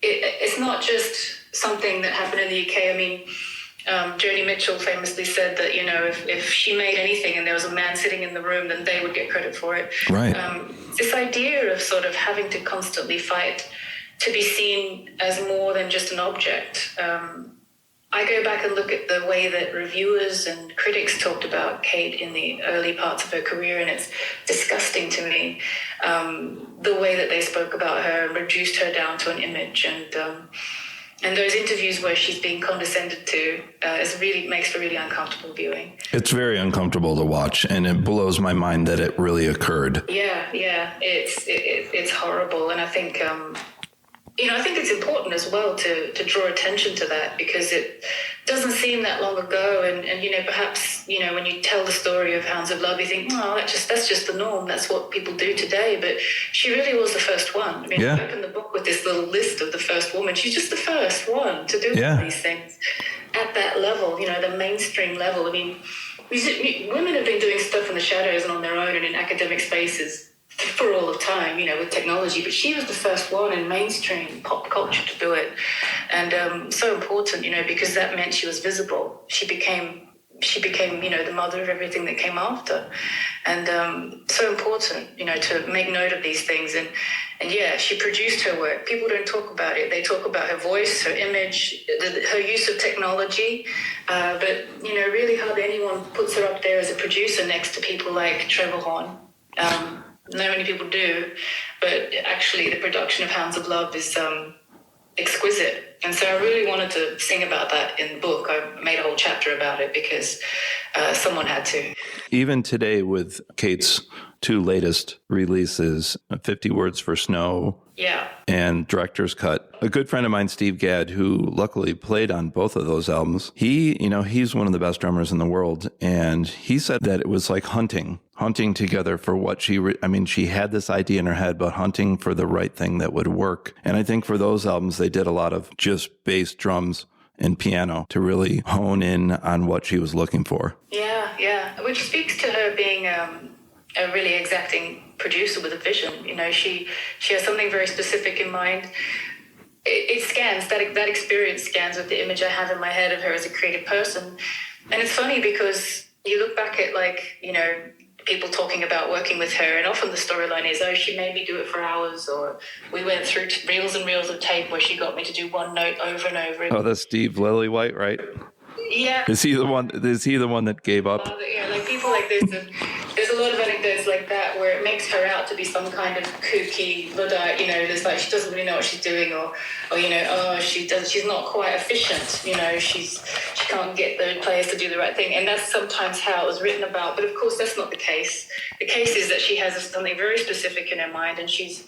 it's not just something that happened in the UK. I mean, Joni Mitchell famously said that, if she made anything and there was a man sitting in the room, then they would get credit for it. Right. This idea of sort of having to constantly fight to be seen as more than just an object. I go back and look at the way that reviewers and critics talked about Kate in the early parts of her career, and it's disgusting to me, the way that they spoke about her and reduced her down to an image. And those interviews where she's being condescended to makes for really uncomfortable viewing. It's very uncomfortable to watch, and it blows my mind that it really occurred. Yeah, it's horrible, and I think I think it's important as well to draw attention to that, because it doesn't seem that long ago, and perhaps when you tell the story of Hounds of Love, you think, oh, that's just the norm, that's what people do today. But she really was the first one. I mean, I open the book with this little list of the first woman. She's just the first one to do all these things at that level, the mainstream level. I mean, women have been doing stuff in the shadows and on their own and in academic spaces for all the time, with technology, but she was the first one in mainstream pop culture to do it. And so important, because that meant she was visible. She became, the mother of everything that came after. And so important, to make note of these things. And yeah, she produced her work. People don't talk about it. They talk about her voice, her image, her use of technology. But, really hardly anyone puts her up there as a producer next to people like Trevor Horn. Not many people do, but actually the production of Hounds of Love is exquisite. And so I really wanted to sing about that in the book. I made a whole chapter about it because someone had to. Even today with Kate's two latest releases, 50 Words for Snow and Director's Cut, a good friend of mine, Steve Gadd, who luckily played on both of those albums, he's one of the best drummers in the world. And he said that it was like hunting together for what she had this idea in her head, but hunting for the right thing that would work. And I think for those albums, they did a lot of just bass, drums, and piano to really hone in on what she was looking for. Yeah. Which speaks to her being a really exacting producer with a vision. She has something very specific in mind. It scans, that experience scans with the image I have in my head of her as a creative person. And it's funny because you look back at people talking about working with her, and often the storyline is, oh, she made me do it for hours, or we went through reels and reels of tape where she got me to do one note over and over. Oh, that's Steve Lillywhite, right? Yeah. Is he the one that gave up? People like this. there's a lot of anecdotes like that where it makes her out to be some kind of kooky Luddite, you know, there's like she doesn't really know what she's doing, or you know, she's not quite efficient, you know, she can't get the players to do the right thing, and that's sometimes how it was written about. But of course, that's not the case. The case is that she has something very specific in her mind, and she's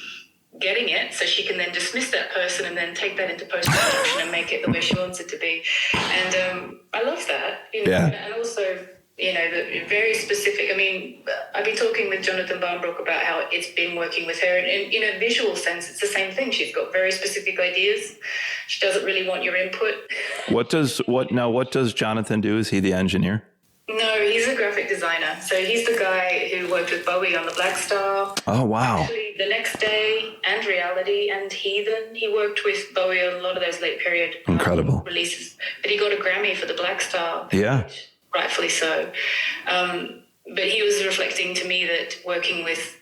getting it, so she can then dismiss that person and then take that into post-production and make it the way she wants it to be. And I love that, you know, and also, you know, the very specific. I mean, I've been talking with Jonathan Barnbrook about how it's been working with her, and in a visual sense, it's the same thing. She's got very specific ideas. She doesn't really want your input. What does Jonathan do? Is he the engineer? No, he's a graphic designer. So he's the guy who worked with Bowie on the Blackstar. Oh, wow. Actually, The Next Day and Reality and Heathen. He worked with Bowie on a lot of those late period releases. But he got a Grammy for the Blackstar. Yeah. Rightfully so. But he was reflecting to me that working with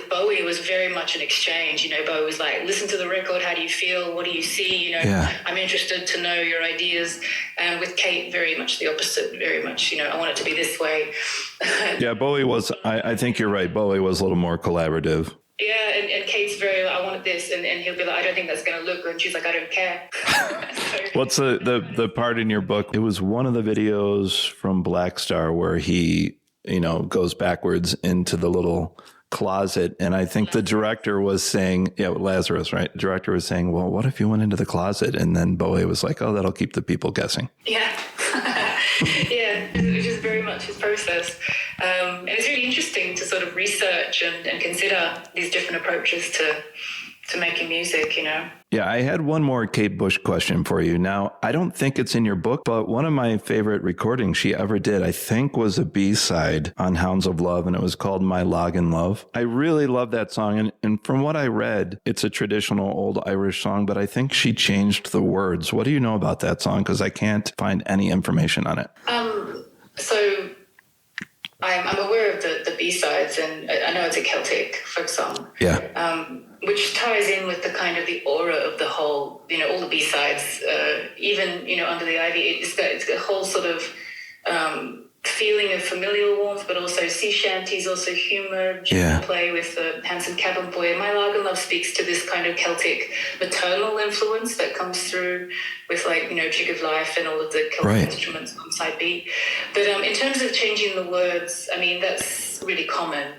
Bowie was very much an exchange. You know, Bowie was like, listen to the record, how do you feel, what do you see, you know, I'm interested to know your ideas. And with Kate, very much the opposite, very much, you know, I want it to be this way. Yeah, Bowie was, I think you're right, Bowie was a little more collaborative. Yeah, and Kate's very like, I want this, and he'll be like, I don't think that's going to look good, and she's like, I don't care. What's the part in your book? It was one of the videos from Blackstar where he, you know, goes backwards into the little closet, and I think the director was saying, Lazarus, right? The director was saying, well, what if you went into the closet? And then Bowie was like, oh, that'll keep the people guessing. Yeah. Yeah, which is very much his process. And it's really interesting to sort of research and consider these different approaches to making music, you know? Yeah, I had one more Kate Bush question for you. Now, I don't think it's in your book, but one of my favorite recordings she ever did, I think, was a B-side on Hounds of Love, and it was called My Login Love. I really love that song, and from what I read, it's a traditional old Irish song, but I think she changed the words. What do you know about that song? Because I can't find any information on it. So I'm aware of the B-sides, and I know it's a Celtic folk song. Yeah. Which ties in with the kind of the aura of the whole, you know, all the B-sides, even, you know, Under the Ivy, it's got a whole sort of feeling of familial warmth, but also sea shanties, also humour, play with the handsome cabin boy. And My Login Love speaks to this kind of Celtic maternal influence that comes through with, like, you know, Jig of Life and all of the Celtic instruments on side B. But in terms of changing the words, I mean, that's really common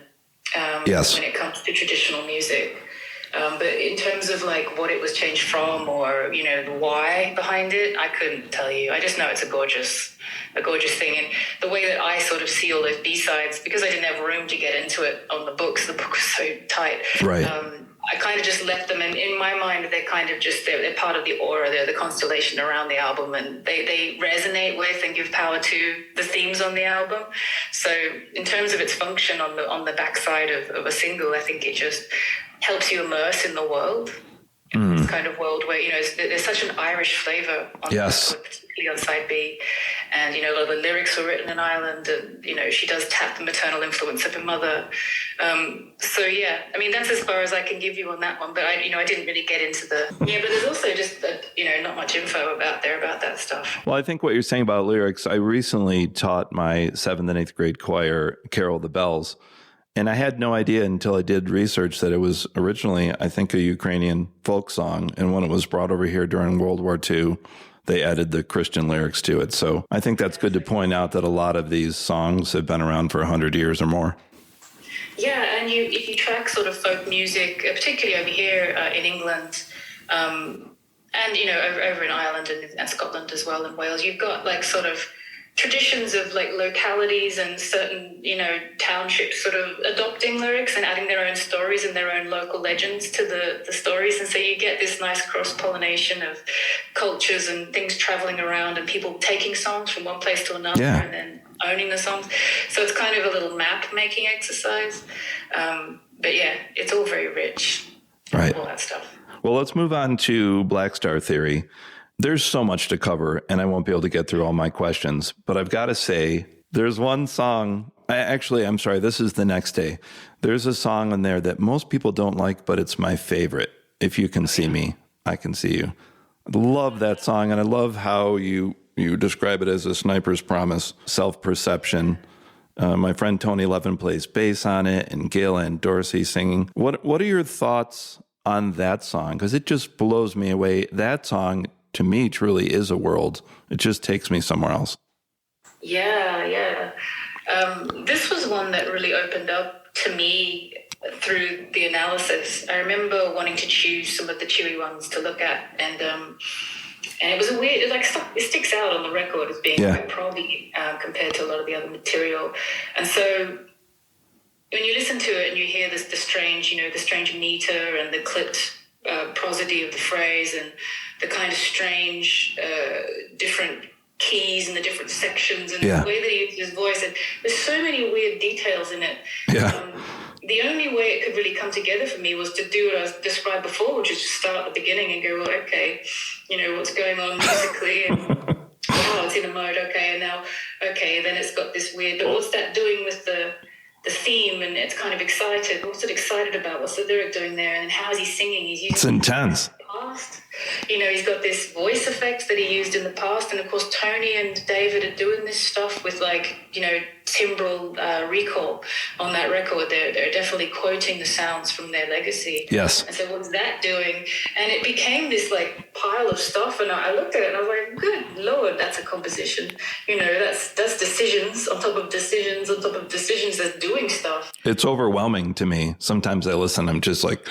when it comes to traditional music. But in terms of like what it was changed from, or, you know, the why behind it, I couldn't tell you. I just know it's a gorgeous thing. And the way that I sort of see all those B-sides, because I didn't have room to get into it on the book was so tight. Right. I kind of just left them, and in my mind, they're kind of just, they're part of the aura, they're the constellation around the album, and they resonate with and give power to the themes on the album. So in terms of its function on the backside of a single, I think it just helps you immerse in the world. This kind of world where, you know, there's such an Irish flavour on the record, particularly on side B. And, you know, a lot of the lyrics were written in Ireland, and, you know, she does tap the maternal influence of her mother. So, yeah, I mean, that's as far as I can give you on that one. But, I didn't really get into but there's also just, not much info about that stuff. Well, I think what you're saying about lyrics, I recently taught my 7th and 8th grade choir Carol the Bells. And I had no idea until I did research that it was originally, I think, a Ukrainian folk song. And when it was brought over here during World War II, they added the Christian lyrics to it. So I think that's good to point out that a lot of these songs have been around for 100 years or more. Yeah, and if you track sort of folk music, particularly over here in England, and, you know, over in Ireland and Scotland as well, and Wales, you've got like sort of traditions of like localities and certain, you know, townships sort of adopting lyrics and adding their own stories and their own local legends to the stories. And so you get this nice cross-pollination of cultures and things traveling around and people taking songs from one place to another and then owning the songs. So it's kind of a little map-making exercise. But yeah, it's all very rich. Right. All that stuff. Well, let's move on to Blackstar Theory. There's so much to cover, and I won't be able to get through all my questions, but I've got to say, there's one song, I'm sorry, this is The Next Day. There's a song in there that most people don't like, but it's my favorite. If you can see me, I can see you. I love that song, and I love how you describe it as a sniper's promise, self-perception, My friend Tony Levin plays bass on it, and Gail and Dorsey singing. What are your thoughts on that song? Because it just blows me away. That song, to me, truly is a world. It just takes me somewhere else. Yeah. This was one that really opened up to me through the analysis. I remember wanting to choose some of the chewy ones to look at, and it was a weird, it sticks out on the record as being quite proggy compared to a lot of the other material. And so when you listen to it and you hear the strange meter and the clipped prosody of the phrase and the kind of strange different keys and the different sections and the way that he uses his voice, and there's so many weird details in it. The only way it could really come together for me was to do what I described before, which is to start at the beginning and go, well, okay, what's going on musically, and wow, it's in a mode, okay, and now, okay, then it's got this weird, but what's that doing with the theme, and it's kind of excited. What's it excited about? What's the lyric doing there? And then how is he singing? He's using it's intense. Past. He's got this voice effects that he used in the past, and of course Tony and David are doing this stuff with timbral recall on that record. They're definitely quoting the sounds from their legacy. Yes. And so what's that doing? And it became this pile of stuff, and I looked at it and I was like, good Lord, that's a composition. That's decisions on top of decisions on top of decisions that's doing stuff. It's overwhelming to me. Sometimes I listen, I'm just like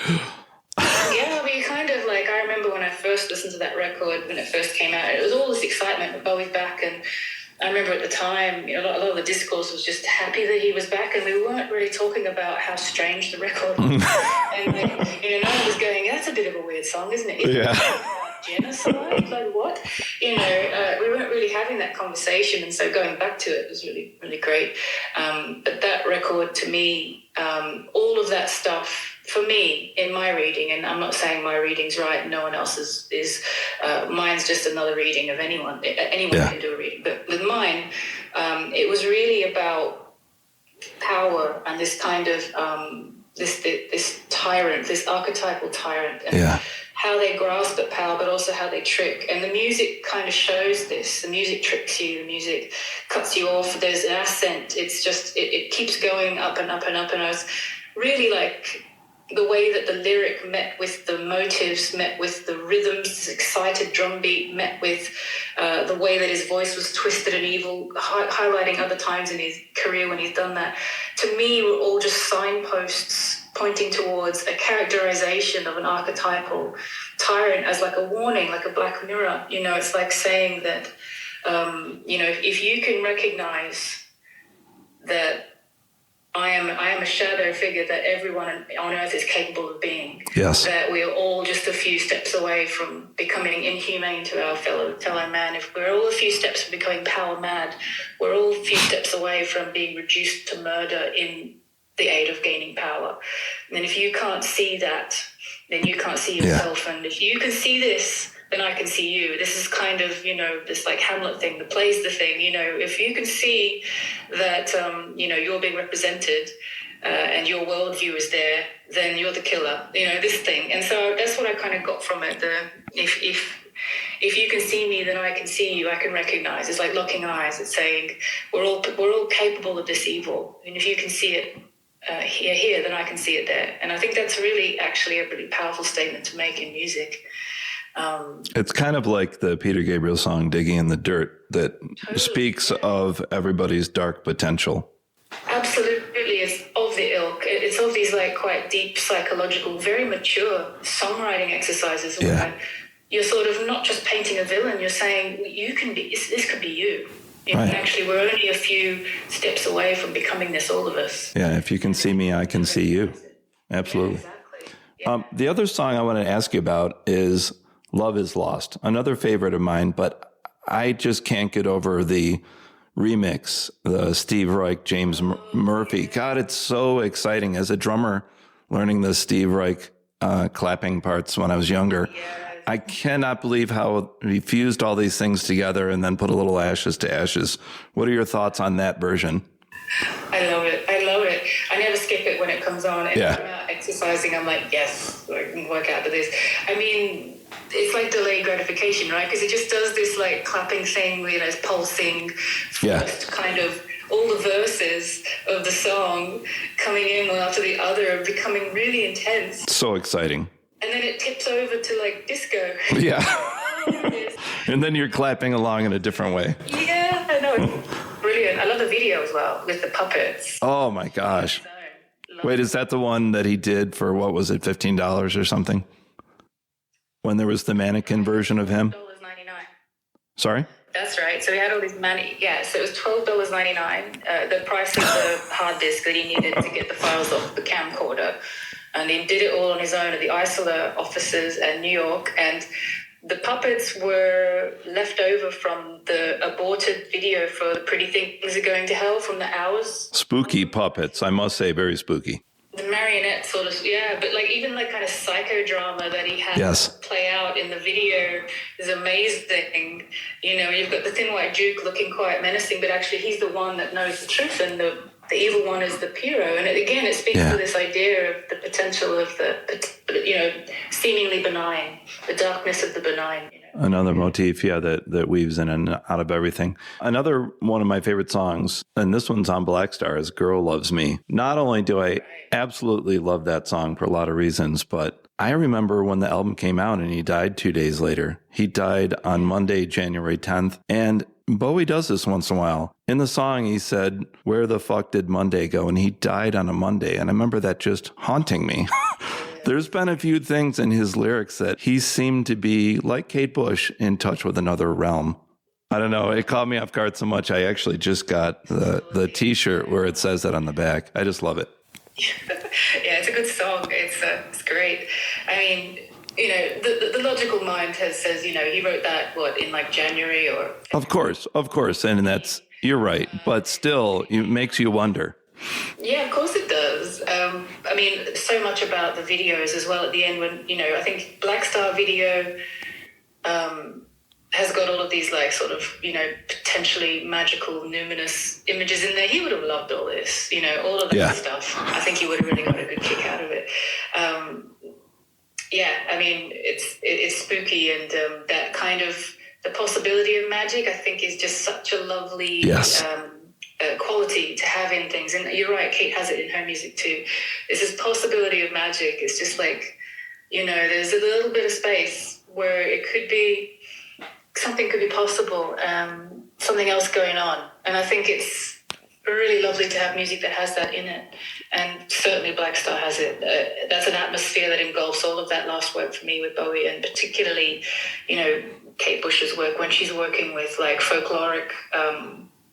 yeah, but you kind of I remember when I first listened to that record when it first came out, it was all this excitement that Bowie's back, and I remember at the time, a lot of the discourse was just happy that he was back, and we weren't really talking about how strange the record was. And no one was going, that's a bit of a weird song, isn't it? Genocide? What? We weren't really having that conversation, and so going back to it was really, really great. But that record, to me, all of that stuff, for me, in my reading, and I'm not saying my reading's right, no one else's is, mine's just another reading of anyone. Anyone can do a reading. But with mine, it was really about power and this kind of, this tyrant, this archetypal tyrant, and how they grasp at power, but also how they trick. And the music kind of shows this. The music tricks you, the music cuts you off. There's an ascent. It's just, it keeps going up and up and up. And I was really the way that the lyric met with the motives, met with the rhythms, this excited drum beat, met with the way that his voice was twisted and evil, highlighting other times in his career when he's done that, to me were all just signposts pointing towards a characterization of an archetypal tyrant as a warning, like a black mirror. It's like saying that, if you can recognize that I am a shadow figure that everyone on earth is capable of being. Yes. That we are all just a few steps away from becoming inhumane to our fellow man. If we're all a few steps from becoming power mad, we're all a few steps away from being reduced to murder in the aid of gaining power. And if you can't see that, then you can't see yourself. And if you can see this, then I can see you. This is kind of, this Hamlet thing, the play's the thing. If you can see that, you're being represented and your worldview is there, then you're the killer, this thing. And so that's what I kind of got from it. If you can see me, then I can see you. I can recognize. It's like locking eyes. It's saying we're all capable of this evil. And if you can see it here, then I can see it there. And I think that's really actually a really powerful statement to make in music. It's kind of like the Peter Gabriel song Digging in the Dirt that speaks of everybody's dark potential. Absolutely. It's of the ilk. It's of these quite deep psychological, very mature songwriting exercises where you're sort of not just painting a villain, you're saying you can be, this could be you. And actually we're only a few steps away from becoming this, all of us. Yeah, if you can see me, I can see you. Absolutely. Yeah, exactly. Yeah. The other song I want to ask you about is Love is Lost, another favorite of mine, but I just can't get over the remix, the Steve Reich, James Murphy. God, it's so exciting. As a drummer, learning the Steve Reich clapping parts when I was younger, I cannot believe how he fused all these things together and then put a little Ashes to Ashes. What are your thoughts on that version? I love it. I never skip it when it comes on. And when I'm out exercising, I'm like, yes, I can work out to this. I mean, it's like delayed gratification, right? Because it just does this clapping thing where it's pulsing, first kind of all the verses of the song coming in one after the other, becoming really intense. So exciting. And then it tips over to like disco. Yeah. And then you're clapping along in a different way. Yeah, I know. Brilliant. I love the video as well with the puppets. Oh my gosh. Wait, is that the one that he did for, what was it, $15 or something? When there was the mannequin version of him? $12.99. Sorry? That's right. So he had all these so it was $12.99, the price of the hard disk that he needed to get the files off the camcorder. And he did it all on his own at the Isola offices in New York. And the puppets were left over from the aborted video for The Pretty Things Are Going to Hell from the Hours. Spooky puppets, I must say, very spooky. The marionette sort of, but like even like kind of psychodrama that he had play out in the video is amazing. You know, you've got the Thin White Duke looking quite menacing, but actually he's the one that knows the truth, and the evil one is the Piro. And it speaks to this idea of the potential of the, seemingly benign, the darkness of the benign. Another motif, that weaves in and out of everything. Another one of my favorite songs, and this one's on Blackstar, is Girl Loves Me. Not only do I absolutely love that song for a lot of reasons, but I remember when the album came out and he died 2 days later. He died on Monday, January 10th. And Bowie does this once in a while. In the song, he said, "Where the fuck did Monday go?" And he died on a Monday. And I remember that just haunting me. There's been a few things in his lyrics that he seemed to be, like Kate Bush, in touch with another realm. I don't know. It caught me off guard so much. I actually just got the T-shirt where it says that on the back. I just love it. Yeah, it's a good song. It's great. I mean, the logical mind says, he wrote that, in like January or... Of course. And you're right. But still, it makes you wonder. Yeah, of course it does. I mean, so much about the videos as well at the end when, I think Blackstar video has got all of these like sort of, potentially magical, numinous images in there. He would have loved all this, all of that stuff. I think he would have really got a good kick out of it. I mean, it's spooky, and that kind of, the possibility of magic, I think, is just such a lovely... quality to have in things. And you're right, Kate has it in her music too. There's this possibility of magic. It's just like, there's a little bit of space where something could be possible, something else going on. And I think it's really lovely to have music that has that in it. And certainly Blackstar has it. That's an atmosphere that engulfs all of that last work for me with Bowie, and particularly, Kate Bush's work when she's working with like folkloric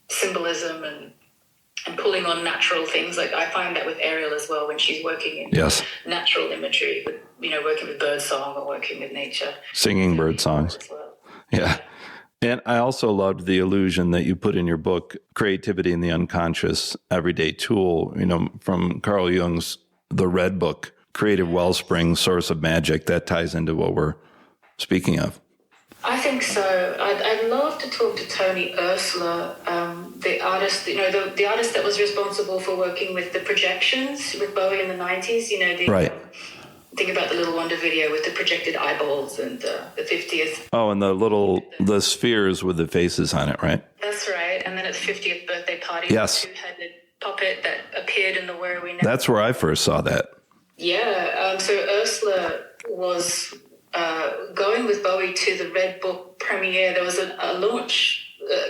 symbolism and pulling on natural things. Like I find that with Ariel as well, when she's working in natural imagery, with, working with bird song or working with nature. Singing bird songs. Well. Yeah. And I also loved the illusion that you put in your book, Creativity in the Unconscious, Everyday Tool, from Carl Jung's The Red Book, Creative Wellspring, Source of Magic. That ties into what we're speaking of. I think so. I'd love to talk to Tony Ursula, the artist, the artist that was responsible for working with the projections with Bowie in the 90s, think about the Little Wonder video with the projected eyeballs and the 50th. Oh, and the spheres with the faces on it, right? That's right. And then at the 50th birthday party, yes. The two-headed puppet that appeared in the Where Are We Now? That's where I first saw that. Yeah. So Ursula was... going with Bowie to the Red Book premiere. There was a launch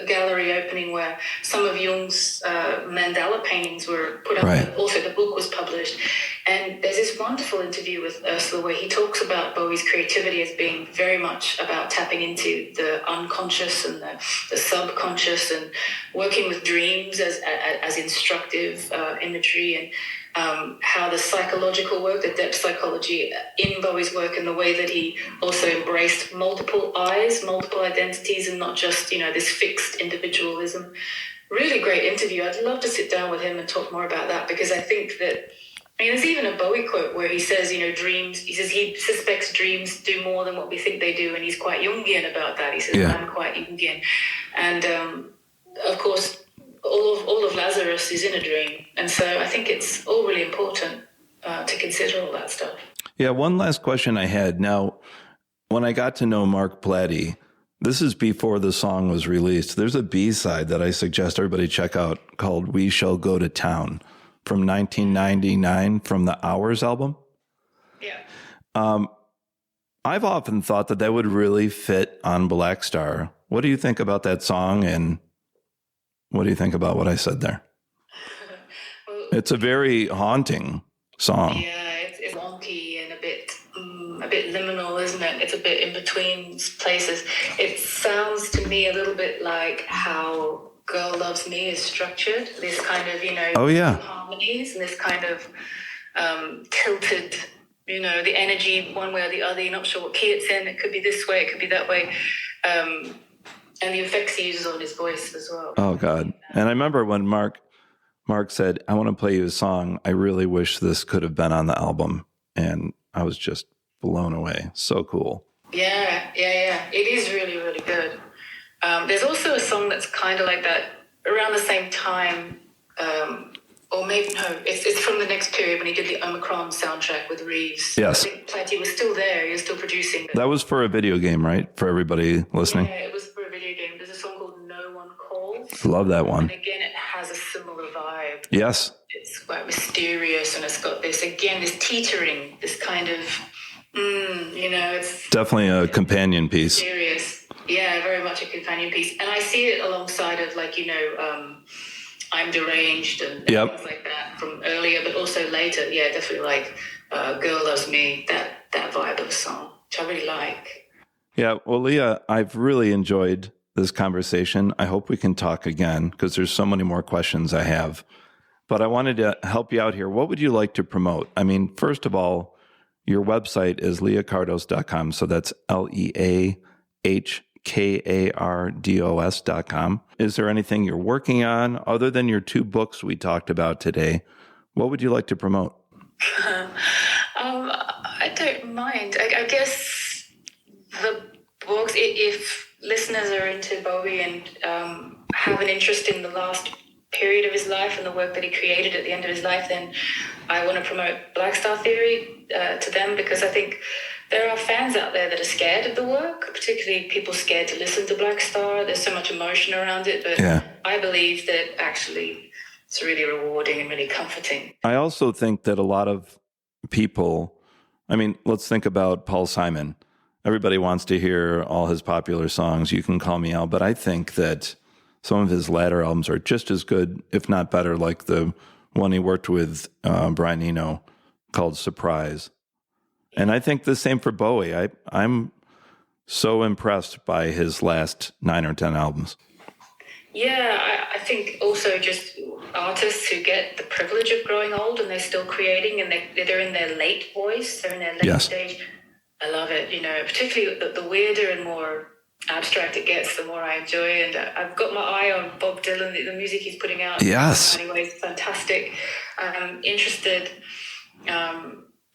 gallery opening where some of Jung's mandala paintings were put up. Right. Also, the book was published. And there's this wonderful interview with Ursula where he talks about Bowie's creativity as being very much about tapping into the unconscious and the subconscious, and working with dreams as instructive imagery, and how the psychological work, the depth psychology in Bowie's work, and the way that he also embraced multiple eyes, multiple identities, and not just, this fixed individualism. Really great interview. I'd love to sit down with him and talk more about that, because I think that, there's even a Bowie quote where he says, dreams, he says he suspects dreams do more than what we think they do, and he's quite Jungian about that. He says, I'm quite Jungian. And, of course, all of Lazarus is in a dream. And so I think it's all really important to consider all that stuff. Yeah, one last question I had. Now, when I got to know Mark Platty, This is before the song was released. There's a B-side that I suggest everybody check out called We Shall Go to Town from 1999 from the Hours album. Yeah. I've often thought that would really fit on Blackstar. What do you think about that song, and what do you think about what I said there? Well, it's a very haunting song. Yeah, it's wonky and a bit liminal, isn't it? It's a bit in between places. It sounds to me a little bit like how Girl Loves Me is structured. This kind of, Oh, yeah. harmonies and this kind of tilted, the energy one way or the other. You're not sure what key it's in. It could be this way, it could be that way. And the effects he uses on his voice as well. Oh, God. And I remember when Mark said, I want to play you a song. I really wish this could have been on the album. And I was just blown away. So cool. Yeah. It is really, really good. There's also a song that's kind of like that around the same time. Or maybe, no, it's from the next period when he did the Omicron soundtrack with Reeves. Yes. I think Platy was still there. He was still producing. That was for a video game, right? For everybody listening? Yeah, it was for a video game. There's a song called No One Calls. Love that one. And again, it has a similar vibe. Yes. It's quite mysterious, and it's got this teetering, this kind of, it's... Definitely a companion piece. Mysterious. Yeah, very much a companion piece. And I see it alongside of, I'm Deranged and yep. things like that from earlier, but also later. Yeah, definitely like Girl Loves Me, that vibe of a song, which I really like. Yeah, well, Leah, I've really enjoyed this conversation. I hope we can talk again because there's so many more questions I have. But I wanted to help you out here. What would you like to promote? I mean, first of all, your website is leahkardos.com. So that's LeahKardos.com. Is there anything you're working on other than your 2 books we talked about today? What would you like to promote? I don't mind. I guess the books, if listeners are into Bowie and have an interest in the last period of his life and the work that he created at the end of his life, then I want to promote Blackstar Theory to them, because I think there are fans out there that are scared of the work, particularly people scared to listen to Blackstar. There's so much emotion around it, but yeah. I believe that actually it's really rewarding and really comforting. I also think that a lot of people, let's think about Paul Simon. Everybody wants to hear all his popular songs, You Can Call Me Out, but I think that some of his latter albums are just as good, if not better, like the one he worked with Brian Eno called Surprise. And I think the same for Bowie. I'm so impressed by his last 9 or 10 albums. Yeah, I think also just artists who get the privilege of growing old and they're still creating and they're in their late voice, they're in their late stage. I love it, particularly the weirder and more abstract it gets, the more I enjoy. And I've got my eye on Bob Dylan, the music he's putting out. Yes. Anyway, it's fantastic. I'm interested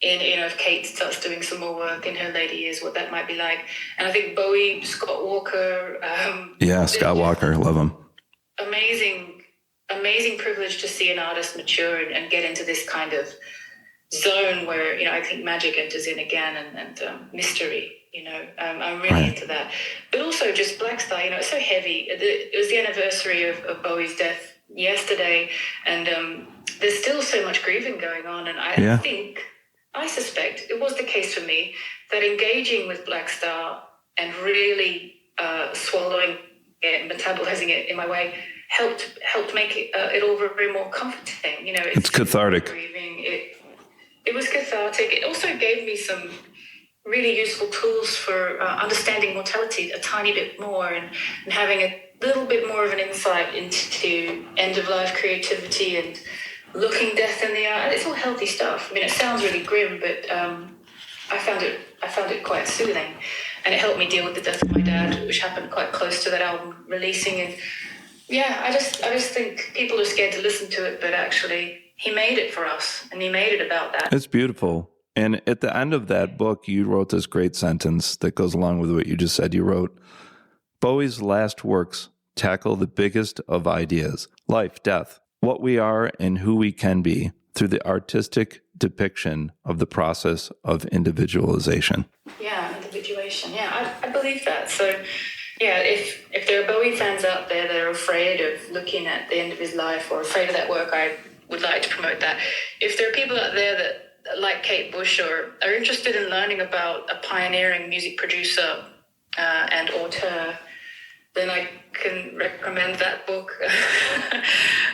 if Kate starts doing some more work in her later years, what that might be like. And I think Bowie, Scott Walker. Scott Walker, love him. Amazing privilege to see an artist mature and get into this kind of zone where, I think magic enters in again and mystery. I'm really into that. But also just Blackstar, it's so heavy. It was the anniversary of Bowie's death yesterday, and there's still so much grieving going on. And I suspect it was the case for me that engaging with Blackstar and really swallowing it, metabolizing it in my way, helped make it all very more comforting. It's cathartic. Grieving. It was cathartic. It also gave me some really useful tools for understanding mortality a tiny bit more and having a little bit more of an insight into end-of-life creativity and looking death in the eye. It's all healthy stuff. It sounds really grim, but I found it quite soothing, and it helped me deal with the death of my dad, which happened quite close to that album releasing. And yeah, I just think people are scared to listen to it, but actually he made it for us, and he made it about that. It's beautiful. And at the end of that book, you wrote this great sentence that goes along with what you just said. You wrote, Bowie's last works tackle the biggest of ideas, life, death, what we are and who we can be through the artistic depiction of the process of individualization. Yeah, individuation. Yeah, I believe that. So, Yeah, if there are Bowie fans out there that are afraid of looking at the end of his life or afraid of that work, I would like to promote that. If there are people out there that like Kate Bush or are interested in learning about a pioneering music producer and auteur, then I can recommend that book.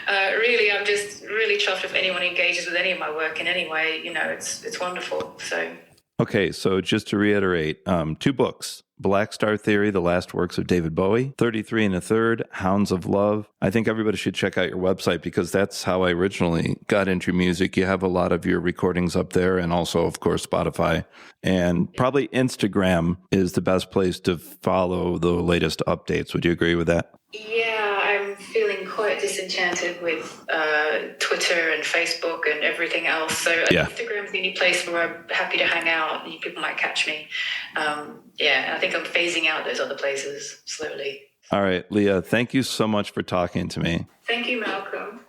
Really, I'm just really chuffed if anyone engages with any of my work in any way. It's wonderful. So. Okay, so just to reiterate, 2 books. Blackstar Theory, The Last Works of David Bowie, 33 and a Third, Hounds of Love. I think everybody should check out your website because that's how I originally got into music. You have a lot of your recordings up there and also, of course, Spotify. And probably Instagram is the best place to follow the latest updates. Would you agree with that? Yeah, I'm feeling quite disenchanted with Twitter and Facebook and everything else. So Instagram's the only place where I'm happy to hang out. People might catch me. I think I'm phasing out those other places slowly. All right, Leah, thank you so much for talking to me. Thank you, Malcolm.